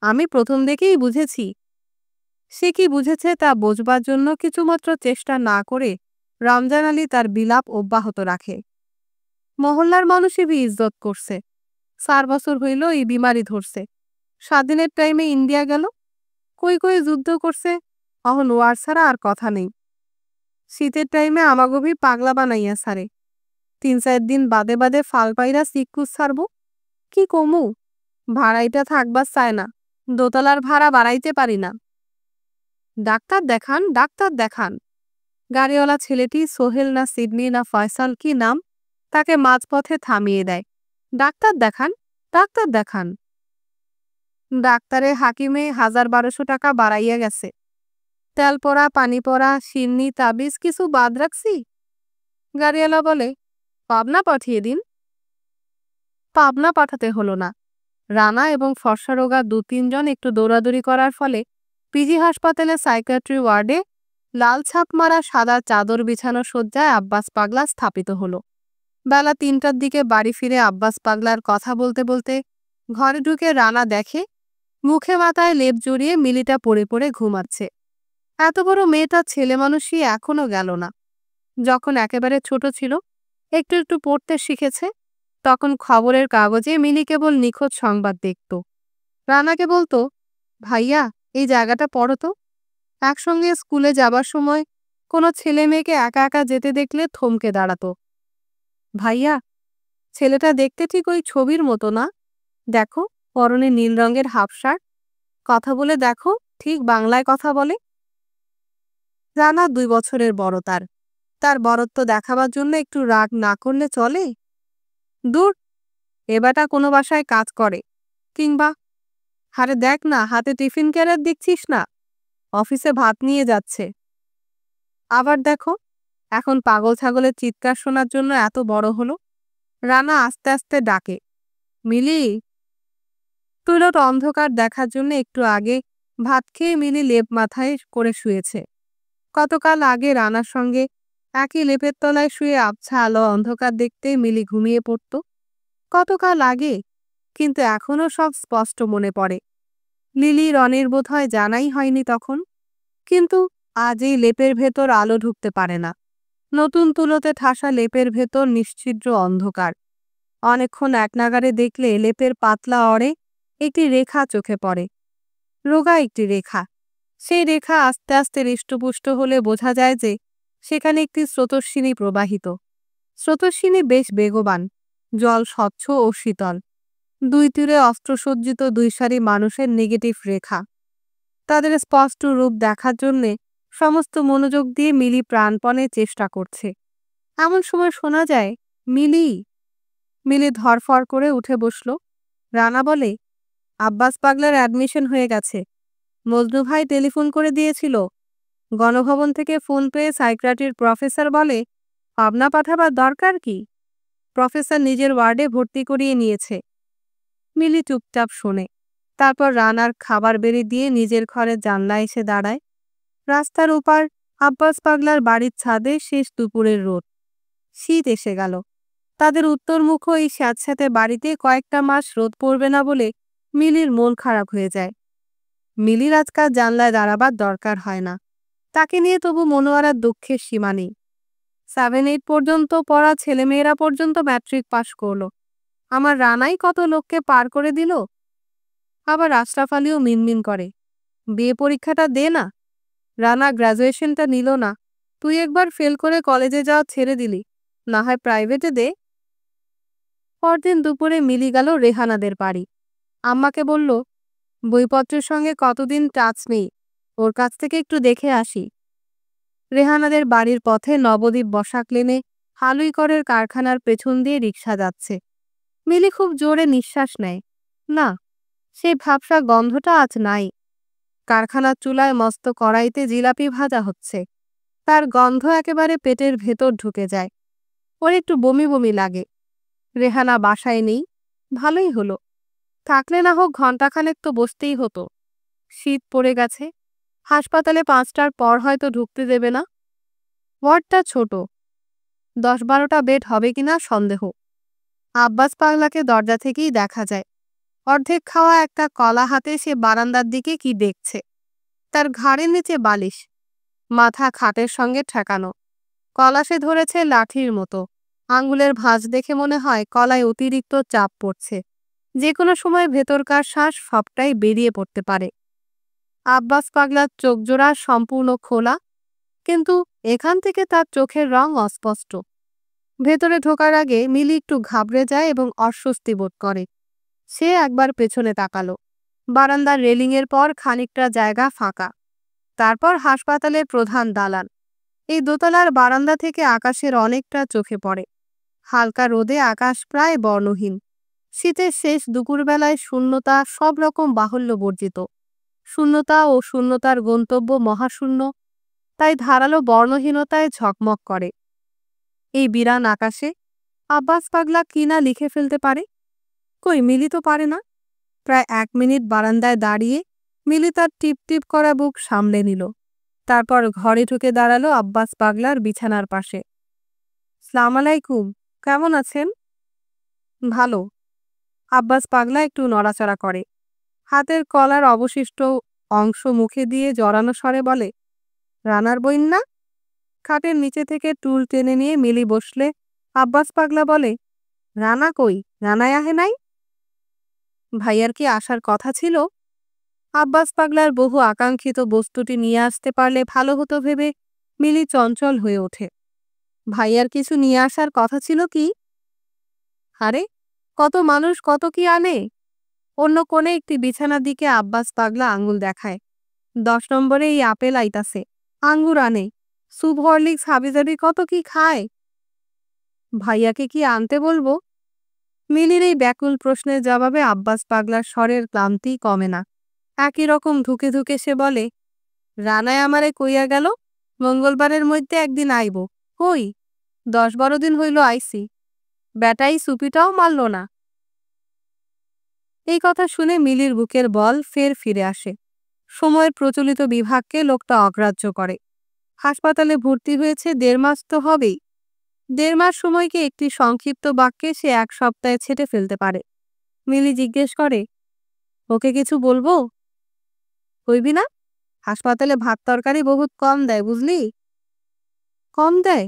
আমি প্রথম দেখেই বুঝেছি। সে কি বুঝেছে তা বোঝবার জন্য কিছুমাত্র চেষ্টা না করে রমজান আলী তার বিলাপ অব্যাহত রাখে। মহল্লার মানুষই ইজ্জত করছে। 4 বছর হইল এই বিমারি ধরছে। স্বাধীনের টাইমে ইন্ডিয়া গেল, কই কই যুদ্ধ করছে, অহন ওয়ার ছাড়া আর কথা নেই। শীতের টাইমে আমাগভি পাগলা বানাইয়া সারে। 3-4 দিন বাদে বাদে ফাল পাইরা সিকুস ছাড়ব। কি কমু, ভাড়াইটা থাকবার চায় না, দোতলার ভাড়া বাড়াইতে পারি না। ডাক্তার দেখান, ডাক্তার দেখান। গাড়িওয়ালা ছেলেটি সোহেল না সিডনি না ফয়সাল কি নাম, তাকে মাঝপথে থামিয়ে দেয়। ডাক্তার দেখান, ডাক্তার দেখান। ডাক্তারে হাকিমে 1000-1200 টাকা বাড়াইয়া গেছে। তেল পড়া, পানি পড়া, সিন্নি, তাবিজ কিছু বাদ রাখছি। গাড়িওয়ালা বলে, পাবনা পাঠিয়ে দিন। পাবনা পাঠাতে হলো না। রানা এবং ফর্সারোগা 2-3 জন একটু দৌড়াদৌড়ি করার ফলে পিজি হাসপাতালে সাইকিয়াট্রি ওয়ার্ডে লাল ছাপ মারা সাদা চাদর বিছানো শয্যায় আব্বাস পাগলা স্থাপিত হলো। বেলা 3টার দিকে বাড়ি ফিরে আব্বাস পাগলার কথা বলতে বলতে ঘরে ঢুকে রানা দেখে মুখে মাথায় লেপ জড়িয়ে মিলিটা পড়ে পড়ে ঘুমাচ্ছে। এত বড় মেয়েটা ছেলে মানুষই এখনো গেল না। যখন একেবারে ছোট ছিল, একটু একটু পড়তে শিখেছে, তখন খবরের কাগজে মিলি কেবল নিখোঁজ সংবাদ দেখত। রানাকে বলতো, ভাইয়া এই জায়গাটা পড়ো তো। একসঙ্গে স্কুলে যাবার সময় কোনো ছেলে মেয়েকে একা একা যেতে দেখলে থমকে দাঁড়াতো। ভাইয়া, ছেলেটা দেখতে ঠিক ওই ছবির মতো না, দেখো পরনে নীল রঙের হাফ শার্ট, কথা বলে দেখো ঠিক বাংলায় কথা বলে। রানা 2 বছরের বড়। তার বড়ত্ব দেখাবার জন্য একটু রাগ না করলে চলে? দূর, এবারটা কোনো বাসায় কাজ করে, কিংবা হারে দেখ না, হাতে টিফিন ক্যারিয়ার দেখছিস না, অফিসে ভাত নিয়ে যাচ্ছে। আবার দেখো, এখন পাগল ছাগলের চিৎকার শোনার জন্য এত বড় হলো। রানা আস্তে আস্তে ডাকে, মিলি। তুলট অন্ধকার দেখার জন্য একটু আগে ভাত খেয়ে মিলি লেপ মাথায় করে শুয়েছে। কতকাল আগে রানার সঙ্গে একই লেপের তলায় শুয়ে আবছা আলো অন্ধকার দেখতে মিলি ঘুমিয়ে পড়ত। কতকাল আগে, কিন্তু এখনো সব স্পষ্ট মনে পড়ে। লিলি রনির বোধহয় জানাই হয়নি তখন। কিন্তু আজ এই লেপের ভেতর আলো ঢুকতে পারে না। নতুন তুলোতে ঠাসা লেপের ভেতর নিশ্ছিদ্র অন্ধকার। অনেকক্ষণ একনাগাড়ে দেখলে লেপের পাতলা অরে একটি রেখা চোখে পড়ে, রোগা একটি রেখা। সেই রেখা আস্তে আস্তে হৃষ্টপুষ্ট হলে বোঝা যায় যে সেখানে একটি স্রোতস্বিনী প্রবাহিত। স্রোতস্বিনী বেশ বেগবান, জল স্বচ্ছ ও শীতল। দুই তীরে অস্ত্রসজ্জিত দুই সারি মানুষের নেগেটিভ রেখা। তাদের স্পষ্ট রূপ দেখার জন্যে সমস্ত মনোযোগ দিয়ে মিলি প্রাণপণে চেষ্টা করছে। এমন সময় শোনা যায়, মিলি। মিলি ধরফর করে উঠে বসল। রানা বলে, আব্বাস পাগলার অ্যাডমিশন হয়ে গেছে। মজনু ভাই টেলিফোন করে দিয়েছিল। গণভবন থেকে ফোন পেয়ে সাইকিয়াট্রির প্রফেসর বলে, পাবনা পাঠাবার দরকার কি? প্রফেসর নিজের ওয়ার্ডে ভর্তি করিয়ে নিয়েছে। মিলি চুপচাপ শোনে। তারপর রানার খাবার বেড়ে দিয়ে নিজের ঘরের জানলায় এসে দাঁড়ায়। রাস্তার ওপার আব্বাস পাগলার বাড়ির ছাদে শেষ দুপুরের রোদ। শীত এসে গেল। তাদের উত্তরমুখ এই স্যাঁতস্যাঁতে বাড়িতে কয়েকটা মাস রোদ পড়বে না বলে মিলির মন খারাপ হয়ে যায়। মিলির আজকাল জানলায় দাঁড়াবার দরকার হয় না। তাকে নিয়ে তবু মনোয়ারার দুঃখের সীমা নেই। 7-8 পর্যন্ত পড়া ছেলেমেয়েরা পর্যন্ত ম্যাট্রিক পাশ করল। আমার রানাই কত লোককে পার করে দিল। আবার আশরাফ আলীও মিনমিন করে, বিয়ে পরীক্ষাটা দে না। রানা গ্র্যাজুয়েশনটা নিল না। তুই একবার ফেল করে কলেজে যাওয়া ছেড়ে দিলি, না হয় প্রাইভেটে দে। পরদিন দুপুরে মিলি গেল রেহানাদের বাড়ি। আম্মাকে বলল, বইপত্রের সঙ্গে কতদিন টাচ নেই, ওর কাছ থেকে একটু দেখে আসি। রেহানাদের বাড়ির পথে নবদ্বীপ বসাক লেনে হালুইকরের কারখানার পেছন দিয়ে রিকশা যাচ্ছে। মিলি খুব জোরে নিঃশ্বাস নেয়। না, সেই ভাবসা গন্ধটা আজ নাই। কারখানার চুলায় মস্ত কড়াইতে জিলাপি ভাজা হচ্ছে। তার গন্ধ একেবারে পেটের ভেতর ঢুকে যায়। ওর একটু বমি বমি লাগে। রেহানা বাসায় নেই, ভালোই হলো। থাকলে না হোক ঘণ্টাখানেক তো বসতেই হতো। শীত পড়ে গেছে। হাসপাতালে 5টার পর হয়তো ঢুকতে দেবে না। ওয়ার্ডটা ছোট, 10-12টা বেড হবে কিনা সন্দেহ। আব্বাস পাগলাকে দরজা থেকেই দেখা যায়। অর্ধেক খাওয়া একটা কলা হাতে সে বারান্দার দিকে কি দেখছে। তার ঘাড়ের নিচে বালিশ, মাথা খাটের সঙ্গে ঠেকানো। কলা সে ধরেছে লাঠির মতো। আঙ্গুলের ভাঁজ দেখে মনে হয় কলায় অতিরিক্ত চাপ পড়ছে। যে কোনো সময় ভেতরকার শ্বাস সবটাই বেরিয়ে পড়তে পারে। আব্বাস পাগলার চোখজোড়া সম্পূর্ণ খোলা, কিন্তু এখান থেকে তার চোখের রং অস্পষ্ট। ভেতরে ঢোকার আগে মিলি একটু ঘাবড়ে যায় এবং অস্বস্তি বোধ করে। সে একবার পেছনে তাকালো। বারান্দার রেলিংয়ের পর খানিকটা জায়গা ফাঁকা। তারপর হাসপাতালের প্রধান দালান। এই দোতলার বারান্দা থেকে আকাশের অনেকটা চোখে পড়ে। হালকা রোদে আকাশ প্রায় বর্ণহীন। শীতের শেষ দুপুরবেলায় শূন্যতা সব রকম বাহুল্য বর্জিত। শূন্যতা ও শূন্যতার গন্তব্য মহাশূন্য, তাই ধারালো বর্ণহীনতায় ঝকমক করে। এই বিরান আকাশে আব্বাস পাগলা কি না লিখে ফেলতে পারে। কই, মিলি তো পারে না। প্রায় 1 মিনিট বারান্দায় দাঁড়িয়ে মিলি তার টিপ টিপ করা বুক সামলে নিল। তারপর ঘরে ঢুকে দাঁড়ালো আব্বাস পাগলার বিছানার পাশে। সালাম আলাইকুম, কেমন আছেন? ভালো। আব্বাস পাগলা একটু নড়াচড়া করে। হাতের কলার অবশিষ্ট অংশ মুখে দিয়ে জড়ানো স্বরে বলে, রানার বইন না? খাটের নিচে থেকে টুল টেনে নিয়ে মিলি বসলে আব্বাস পাগলা বলে, রানা কই, রানায় আহে নাই? ভাইয়ার কি আসার কথা ছিল? আব্বাস পাগলার বহু আকাঙ্ক্ষিত বস্তুটি নিয়ে আসতে পারলে ভালো হতো ভেবে মিলি চঞ্চল হয়ে ওঠে। ভাইয়ার কিছু নিয়ে আসার কথা ছিল কি? আরে, কত মানুষ কত কি আনে। অন্য কোণে একটি বিছানার দিকে আব্বাস পাগলা আঙ্গুল দেখায়। 10 নম্বরে এই আপেল আইতাছে, আঙ্গুর আনে, স্যুপ হরলিক্স হাবিজাবি কত কি খায়। ভাইয়াকে কি আনতে বলবো? মিলির এই ব্যাকুল প্রশ্নের জবাবে আব্বাস পাগলার স্বরের ক্লান্তি কমে না। একই রকম ধুকে ধুকে সে বলে, রানায় আমারে কইয়া গেল মঙ্গলবারের মধ্যে একদিন আইব, কই 10-12 দিন হইল আইছি, বেটাই সুপিটাও মারল না। এই কথা শুনে মিলির বুকের বল ফের ফিরে আসে। সময়ের প্রচলিত বিভাগকে লোকটা অগ্রাহ্য করে। হাসপাতালে ভর্তি হয়েছে 1.5 মাস তো হবেই। 1.5 মাস সময়কে একটি সংক্ষিপ্ত বাক্যে সে 1 সপ্তাহে ছেঁটে ফেলতে পারে। মিলি জিজ্ঞেস করে, ওকে কিছু বলবো? কইবি না? হাসপাতালে ভাত তরকারি বহুত কম দেয় বুঝলি। কম দেয়?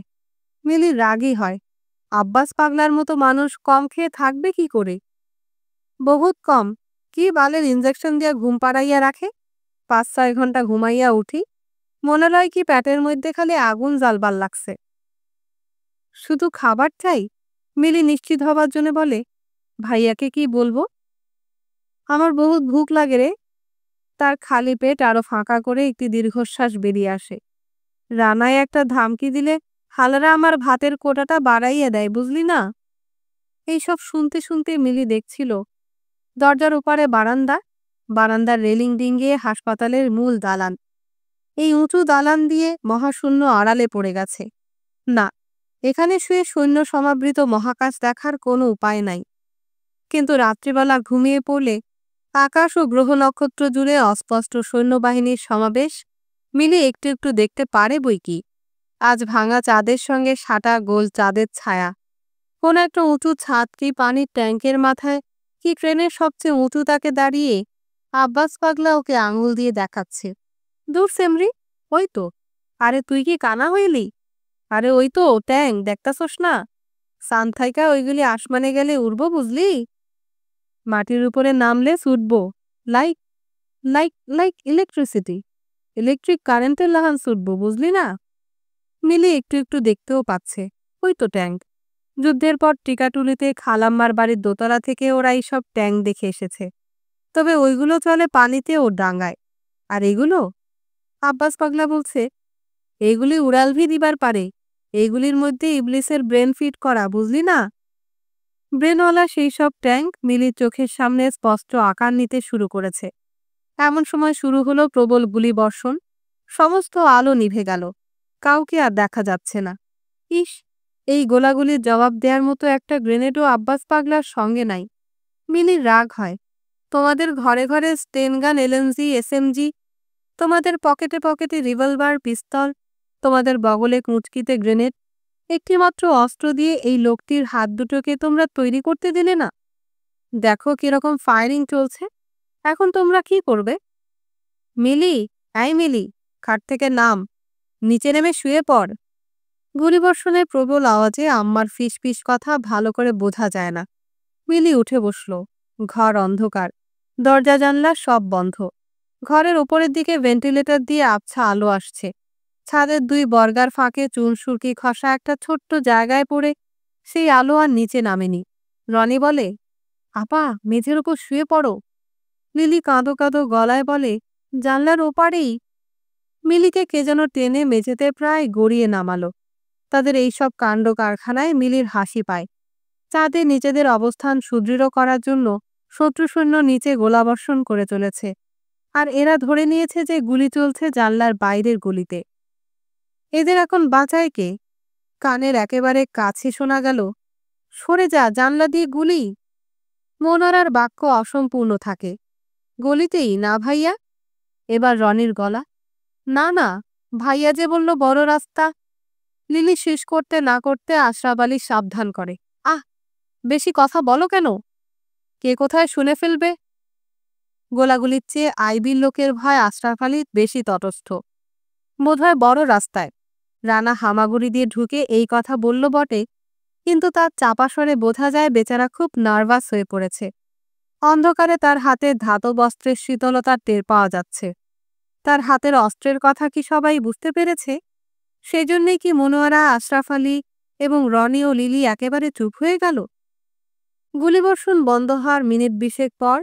মিলি রাগী হয়। আব্বাস পাগলার মতো মানুষ কম খেয়ে থাকবে কি করে? বহুত কম। কি বালের ইনজেকশন দিয়া ঘুম পাড়াইয়া রাখে। 5-6 ঘন্টা ঘুমাইয়া উঠি, মনে হয় কি পেটের মধ্যে খালি আগুন জ্বালবার লাগছে। শুধু খাবার চাই? মিলি নিশ্চিত হবার জন্য বলে, ভাইয়াকে কি বলবো? আমার বহুত ভুক লাগে রে। তার খালি পেট আরো ফাঁকা করে একটি দীর্ঘশ্বাস বেরিয়ে আসে। রানায় একটা ধামকি দিলে হালারা আমার ভাতের কোটাটা বাড়াইয়া দেয় বুঝলি না। এইসব শুনতে শুনতে মিলি দেখছিল দরজার ওপারে বারান্দা, বারান্দার রেলিং ডিঙ্গিয়ে হাসপাতালের মূল দালান। এই উঁচু দালান দিয়ে মহাশূন্য আড়ালে পড়ে গেছে। না, এখানে শুয়ে সৈন্য সমাবৃত মহাকাশ দেখার কোনো উপায় নাই। কিন্তু রাত্রিবেলা ঘুমিয়ে পড়লে আকাশ ও গ্রহ নক্ষত্র জুড়ে অস্পষ্ট সৈন্যবাহিনীর সমাবেশ মিলে একটু একটু দেখতে পারে বইকি। আজ ভাঙা চাঁদের সঙ্গে সাটা গোল চাঁদের ছায়া। কোন একটা উঁচু ছাদ কি পানির ট্যাঙ্কের মাথায় কি ট্রেনের সবচেয়ে উঁচু তাকে দাঁড়িয়ে আব্বাস পাগলা ওকে আঙুল দিয়ে দেখাচ্ছে। দূর সেমরি, ওই তো। আরে তুই কি কানা হইলি? আরে ওই তো ট্যাঙ্ক দেখতাছস না? সান্থাইকা ওইগুলি আসমানে গেলে উড়বো বুঝলি। মাটির উপরে নামলে ছুটবো। Like like like electricity. Electric কারেন্টের লাহান ছুটবো বুঝলি না। মিলি একটু একটু দেখতেও পাচ্ছে, ওই তো ট্যাঙ্ক। যুদ্ধের পর টিকাটুলিতে খালাম্মার বাড়ির দোতলা থেকে ওরা এইসব ট্যাঙ্ক দেখে এসেছে। তবে ওইগুলো চলে পানিতে ও ডাঙায়। আর এগুলো? আব্বাস পাগলা বলছে, এইগুলি উড়ালভি দিবার পারে। এইগুলির মধ্যে ইবলিসের ব্রেন ফিট করা বুঝলি না। ব্রেনওয়ালা সেই সব ট্যাঙ্ক মিলির চোখের সামনে স্পষ্ট আকার নিতে শুরু করেছে। এমন সময় শুরু হলো প্রবল গুলিবর্ষণ। সমস্ত আলো নিভে গেল, কাউকে আর দেখা যাচ্ছে না। ইস, এই গোলাগুলির জবাব দেওয়ার মতো একটা গ্রেনেডও আব্বাস পাগলার সঙ্গে নাই। মিলির রাগ হয়। তোমাদের ঘরে ঘরে স্টেনগান, এলএমজি, এসএমজি, তোমাদের পকেটে পকেটে রিভলভার, পিস্তল, তোমাদের বগলে কুঁচকিতে গ্রেনেড, একটিমাত্র অস্ত্র দিয়ে এই লোকটির হাত দুটোকে তোমরা তৈরি করতে দিলে না। দেখো কিরকম ফায়ারিং চলছে। এখন তোমরা কি করবে? মিলি, এই মিলি, খাট থেকে নাম, নিচে নেমে শুয়ে পড়। গুলিবর্ষণের প্রবল আওয়াজে আম্মার ফিসফিস কথা ভালো করে বোঝা যায় না। মিলি উঠে বসল। ঘর অন্ধকার, দরজা জানলা সব বন্ধ। ঘরের ওপরের দিকে ভেন্টিলেটর দিয়ে আবছা আলো আসছে। ছাদের 2 বর্গার ফাঁকে চুন সুরকি খসা একটা ছোট্ট জায়গায় পড়ে সেই আলো আর নিচে নামেনি। রনি বলে, আপা মেঝের উপর শুয়ে পড়ো। লিলি কাঁদো কাঁদো গলায় বলে, জানলার ওপারেই। মিলিকে কে যেন টেনে মেঝেতে প্রায় গড়িয়ে নামালো। তাদের এইসব কাণ্ড কারখানায় মিলির হাসি পায়। চাঁদে নিজেদের অবস্থান সুদৃঢ় করার জন্য শত্রু সৈন্য নিচে গোলাবর্ষণ করে চলেছে, আর এরা ধরে নিয়েছে যে গুলি চলছে জানলার বাইরের গলিতে। এদের এখন বাঁচায় কে? কানের একেবারে কাছে শোনা গেল, সরে যা, জানলা দিয়ে গুলি। মনোয়ারার বাক্য অসম্পূর্ণ থাকে। গলিতেই না ভাইয়া? এবার রনির গলা, না না, ভাইয়া যে বলল বড় রাস্তা। লিলি শেষ করতে না করতে আশরাফ আলী সাবধান করে, আহ, বেশি কথা বলো কেন? কে কোথায় শুনে ফেলবে। গোলাগুলির চেয়ে আইবির লোকের ভয় আশরাফ আলী বেশি তটস্থ। বোধহয় বড় রাস্তায়। রানা হামাগুড়ি দিয়ে ঢুকে এই কথা বলল বটে, কিন্তু তার চাপা স্বরে বোঝা যায় বেচারা খুব নার্ভাস হয়ে পড়েছে। অন্ধকারে তার হাতে ধাতব অস্ত্রের শীতলতার টের পাওয়া যাচ্ছে। তার হাতের অস্ত্রের কথা কি সবাই বুঝতে পেরেছে? সেজন্যই কি মনোয়ারা, আশরাফ আলী এবং রনি ও লিলি একেবারে চুপ হয়ে গেল? গুলিবর্ষণ বন্ধ হওয়ার মিনিট 20 পর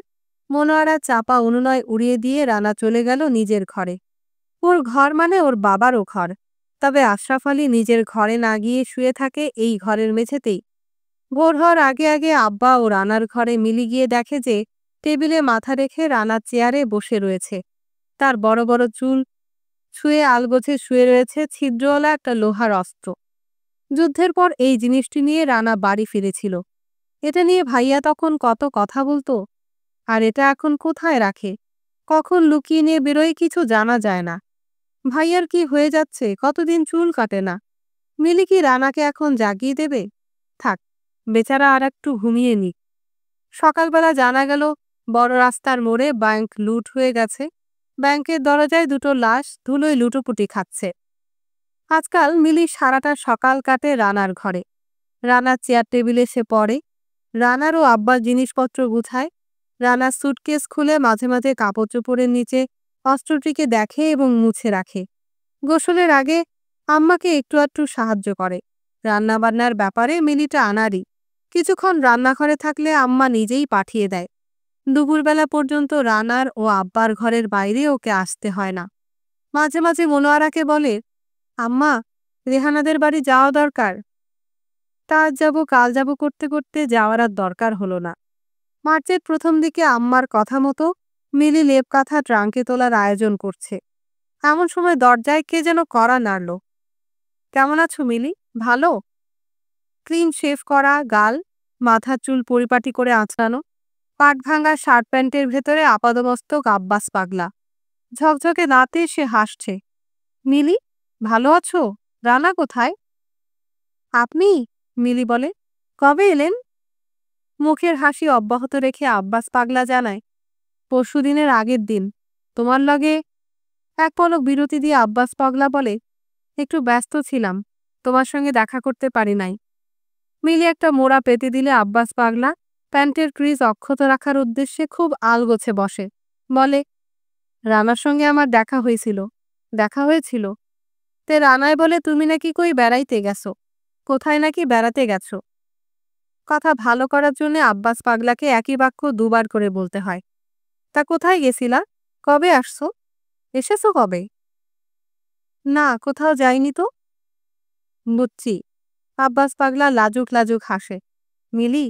মনোয়ারা চাপা অনুনয় উড়িয়ে দিয়ে রানা চলে গেল নিজের ঘরে। ওর ঘর মানে ওর বাবারও ঘর। তবে আশরাফ আলী নিজের ঘরে না গিয়ে শুয়ে থাকে এই ঘরের মেঝেতেই। ভোর হওয়ার আগে আগে আব্বা ও রানার ঘরে মিলি গিয়ে দেখে যে টেবিলে মাথা রেখে রানা চেয়ারে বসে রয়েছে। তার বড় বড় চুল ছুঁয়ে আলগোছে শুয়ে রয়েছে ছিদ্রওয়ালা একটা লোহার অস্ত্র। যুদ্ধের পর এই জিনিসটি নিয়ে রানা বাড়ি ফিরেছিল। এটা নিয়ে ভাইয়া তখন কত কথা বলতো। আর এটা এখন কোথায় রাখে, কখন লুকিয়ে নিয়ে বেরোয় কিছু জানা যায় না। ভাইয়ার কি হয়ে যাচ্ছে, কতদিন চুল কাটে না। মিলি কি রানাকে এখন জাগিয়ে দেবে? থাক, বেচারা আর একটু ঘুমিয়ে নি। সকালবেলা জানা গেল বড় রাস্তার মোড়ে ব্যাংক লুট হয়ে গেছে। ব্যাংকের দরজায় দুটো লাশ ধুলোয় লুটোপুটি খাচ্ছে। আজকাল মিলি সারাটা সকাল কাটে রানার ঘরে। রানার চেয়ার টেবিলে সে পড়ে, রানার ও আব্বার জিনিসপত্র গুছায়। রানার সুটকেস খুলে মাঝে মাঝে কাপড় চোপড়ের নিচে অস্ত্রটিকে দেখে এবং মুছে রাখে। গোসলের আগে আম্মাকে একটু আধটু সাহায্য করে। রান্নাবান্নার ব্যাপারে মিলিটা আনাড়ি। কিছুক্ষণ রান্নাঘরে থাকলে আম্মা নিজেই পাঠিয়ে দেয়। দুপুরবেলা পর্যন্ত রানার ও আব্বার ঘরের বাইরে ওকে আসতে হয় না। মাঝে মাঝে মনোয়ারাকে বলে, আম্মা, রেহানাদের বাড়ি যাওয়া দরকার। তা আজ যাব কাল যাব করতে করতে যাওয়ার আর দরকার হলো না। মার্চের প্রথম দিকে আম্মার কথা মতো মিলি লেপ কাঁথা ট্রাঙ্কে তোলার আয়োজন করছে। এমন সময় দরজায় কে যেন কড়া নাড়ল। কেমন আছো মিলি? ভালো। ক্লিন শেভ করা গাল, মাথার চুল পরিপাটি করে আঁচড়ানো, পাট ভাঙা শার্ট প্যান্টের ভেতরে আপাদমস্তক আব্বাস পাগলা। ঝকঝকে দাঁতে সে হাসছে। মিলি, ভালো আছো? রানা কোথায়? আপনি? মিলি বলে, কবে এলেন? মুখের হাসি অব্যাহত রেখে আব্বাস পাগলা জানায়, পরশুদিনের আগের দিন। তোমার লগে। এক পলক বিরতি দিয়ে আব্বাস পাগলা বলে, একটু ব্যস্ত ছিলাম, তোমার সঙ্গে দেখা করতে পারি নাই। মিলি একটা মোড়া পেতে দিলে আব্বাস পাগলা প্যান্টের ক্রিজ অক্ষত রাখার উদ্দেশ্যে খুব আলগোছে বসে। বলে, রানার সঙ্গে আমার দেখা হয়েছিল। দেখা হয়েছিল? তে রানায় বলে তুমি নাকি কই বেড়াইতে গেছো। কোথায় নাকি বেড়াতে গেছো। কথা ভালো করার জন্য আব্বাস পাগলাকে একই বাক্য দুবার করে বলতে হয়। তা কোথায় গেছিলা? কবে আসছো? এসেছো কবে? না, কোথাও যাইনি তো। বুঝছি। আব্বাস পাগলা লাজুক লাজুক হাসে। মিলি,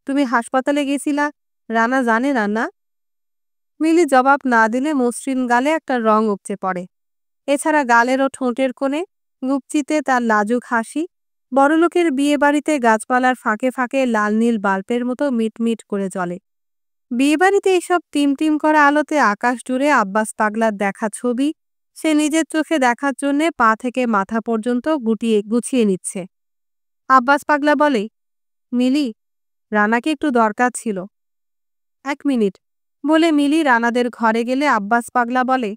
তুমি হাসপাতালে গেছিলা, রানা জানে না না? মিলি জবাব না দিলে মসৃণ গালে একটা রং উপচে পড়ে। এছাড়া গালের ও ঠোঁটের কোণে গুপচিতে তার লাজুক হাসি। বড়লোকের বিয়ে বাড়িতে গাছপালার ফাঁকে ফাঁকে লাল নীল বাল্বের মতো মিটমিট করে জ্বলে। বিয়েবাড়িতে এইসব টিমটিম করা আলোতে আকাশ জুড়ে আব্বাস পাগলার দেখা ছবি সে নিজের চোখে দেখার জন্যে পা থেকে মাথা পর্যন্ত গুছিয়ে নিচ্ছে। আব্বাস পাগলা বলে, মিলি, রানাকে একটু দরকার ছিল। 1 মিনিট বলে মিলি রানাদের ঘরে গেলে আব্বাস পাগলা বলে,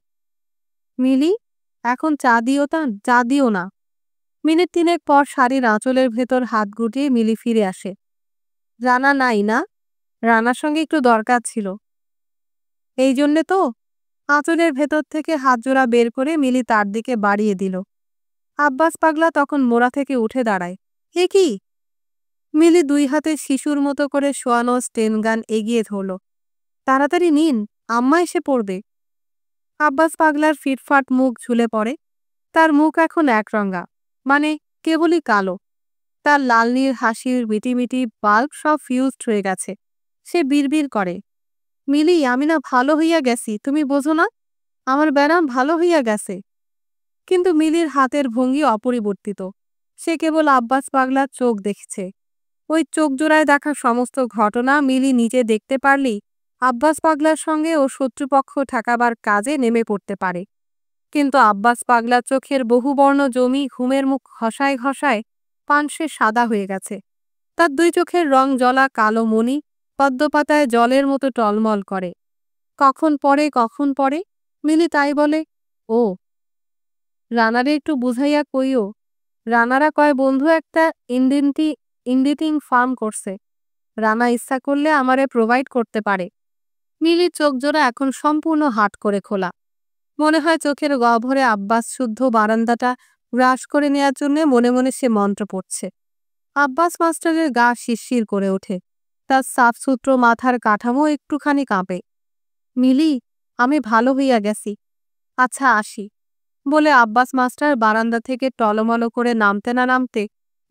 মিলি, এখন চা দিও না। মিনিট 3 পর শাড়ির আঁচলের ভেতর হাত গুটিয়ে মিলি ফিরে আসে। রানা নাই না? রানার সঙ্গে একটু দরকার ছিল। এই জন্যে তো। আঁচলের ভেতর থেকে হাত জোড়া বের করে মিলি তার দিকে বাড়িয়ে দিল। আব্বাস পাগলা তখন মোড়া থেকে উঠে দাঁড়ায়। এ কি? মিলি 2 হাতে শিশুর মতো করে শোয়ানো স্টেন গান এগিয়ে ধরল। তাড়াতাড়ি নিন, আম্মা এসে পড়বে। আব্বাস পাগলার ফিটফাট মুখ ঝুলে পড়ে। তার মুখ এখন একরঙা, মানে কেবলই কালো। তার লাল নীল হাসির মিটিমিটি বাল্ব সব ফিউজড হয়ে গেছে। সে বিড়বিড় করে, মিলি, আমি না ভালো হইয়া গেছি, তুমি বোঝো না? আমার ব্যারাম ভালো হইয়া গেছে। কিন্তু মিলির হাতের ভঙ্গি অপরিবর্তিত। সে কেবল আব্বাস পাগলার চোখ দেখছে। ওই চোখ জোড়ায় দেখা সমস্ত ঘটনা মিলি নিজে দেখতে পারলেই আব্বাস পাগলার সঙ্গে ও শত্রুপক্ষ ঠেকাবার কাজে নেমে পড়তে পারে। কিন্তু আব্বাস পাগলার চোখের বহুবর্ণ জমি ঘুমের মুখ ঘষায় ঘষায় পানসে সাদা হয়ে গেছে। তার 2 চোখের রং জ্বলা কালো মণি পদ্মপাতায় জলের মতো টলমল করে। কখন পড়ে মিলি তাই বলে, ও, রানারে একটু বুঝাইয়া কইও। রানারা কয় বন্ধু একটা ইন্ডিটিং ফার্ম করছে। রানা ইচ্ছা করলে আমারে প্রোভাইড করতে পারে। মিলির চোখ জোড়া এখন সম্পূর্ণ হাট করে খোলা। মনে হয় চোখের গহ্বরে আব্বাস শুদ্ধ বারান্দাটা গ্রাস করে নেয়ার জন্য মনে মনে সে মন্ত্র পড়ছে। আব্বাস মাস্টারের গা শিরশির করে ওঠে। তার সাফসুত্র মাথার কাঠামো একটুখানি কাঁপে। মিলি, আমি ভালো হইয়া গেছি। আচ্ছা আসি। বলে আব্বাস মাস্টার বারান্দা থেকে টলমল করে নামতে না নামতে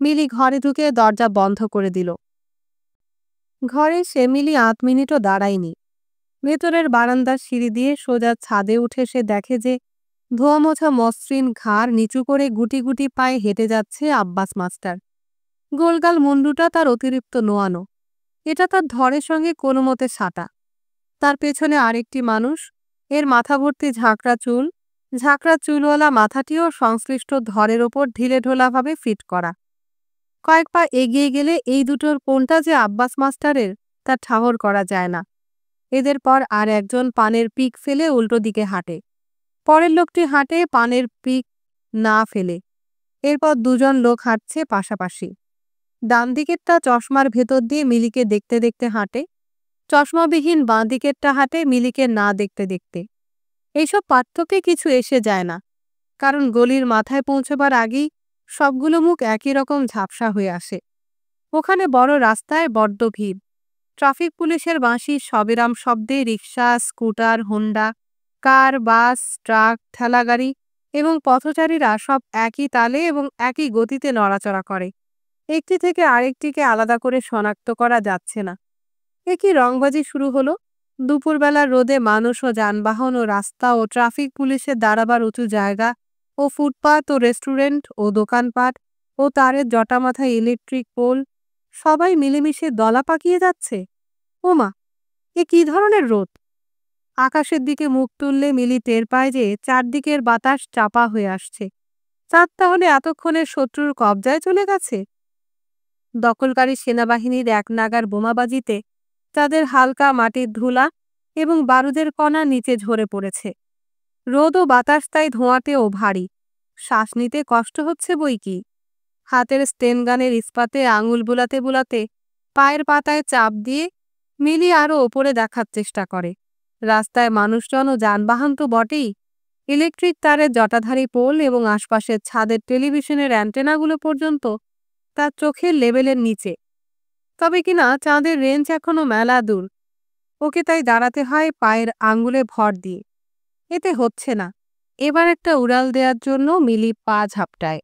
মিলি ঘরে ঢুকে দরজা বন্ধ করে দিল। ঘরে সে মিলি 8 মিনিটও দাঁড়ায়নি। ভেতরের বারান্দার সিঁড়ি দিয়ে সোজা ছাদে উঠে সে দেখে যে ধোয়া মোছা মসৃণ ঘাড় নিচু করে গুটি গুটি পায়ে হেঁটে যাচ্ছে আব্বাস মাস্টার। গোলগাল মুন্ডুটা তার অতিরিক্ত নোয়ানো, এটা তার ধরের সঙ্গে কোনো মতে সাঁটা। তার পেছনে আরেকটি মানুষ, এর মাথা ভর্তি ঝাঁকড়া চুলওয়ালা মাথাটিও সংশ্লিষ্ট ধরের ওপর ঢিলেঢোলাভাবে ফিট করা। কয়েক পা এগিয়ে গেলে এই দুটোর কোনটা যে আব্বাস মাস্টারের তা ঠাহর করা যায় না। এদের পর আর একজন পানের পিক ফেলে উল্টো দিকে হাঁটে। পরের লোকটি হাঁটে পানের পিক না ফেলে। এরপর দুজন লোক হাঁটছে পাশাপাশি। ডান দিকেরটা চশমার ভেতর দিয়ে মিলিকে দেখতে দেখতে হাঁটে, চশমাবিহীন বাঁ দিকেরটা হাঁটে মিলিকে না দেখতে দেখতে। এইসব পার্থক্যে কিছু এসে যায় না, কারণ গলির মাথায় পৌঁছবার আগেই সবগুলো মুখ একই রকম ঝাপসা হয়ে আসে। ওখানে বড় রাস্তায় বড্ড ভিড়। ট্রাফিক পুলিশের বাঁশির সবেরাম শব্দে রিকশা, স্কুটার, হোন্ডা, কার, বাস, ট্রাক, ঠেলাগাড়ি এবং পথচারীরা সব একই তালে এবং একই গতিতে নড়াচড়া করে। একটি থেকে আরেকটিকে আলাদা করে শনাক্ত করা যাচ্ছে না। একই রংবাজি শুরু হলো। দুপুরবেলার রোদে মানুষ ও যানবাহন ও রাস্তা ও ট্রাফিক পুলিশের দাঁড়াবার উঁচু জায়গা ও ফুটপাত ও রেস্টুরেন্ট ও দোকানপাট ও তারের জটামাথায় ইলেকট্রিক পোল সবাই মিলেমিশে দলা পাকিয়ে যাচ্ছে। ওমা, এ কী ধরনের রোদ! আকাশের দিকে মুখ তুললে মিলি টের পায় যে চারদিকের বাতাস চাপা হয়ে আসছে। চাঁদ তাহলে এতক্ষণে শত্রুর কবজায় চলে গেছে। দখলকারী সেনাবাহিনীর এক নাগার বোমাবাজিতে তাদের হালকা মাটির ধুলা এবং বারুদের কণা নিচে ঝরে পড়েছে। রোদ ও বাতাস তাই ধোঁয়াটেও ভারী। শ্বাস নিতে কষ্ট হচ্ছে বই কি। হাতের স্টেনগানের ইস্পাতে আঙুল বুলাতে বুলাতে পায়ের পাতায় চাপ দিয়ে মিলি আরও ওপরে দেখার চেষ্টা করে। রাস্তায় মানুষজন ও যানবাহন তো বটেই, ইলেকট্রিক তারের জটাধারী পোল এবং আশপাশের ছাদের টেলিভিশনের অ্যান্টেনাগুলো পর্যন্ত তার চোখের লেভেলের নিচে। তবে কিনা চাঁদের রেঞ্জ এখনো মেলা দূর। ওকে তাই দাঁড়াতে হয় পায়ের আঙ্গুলে ভর দিয়ে। এতে হচ্ছে না। এবার একটা উড়াল দেওয়ার জন্য মিলি পা ঝাপটায়।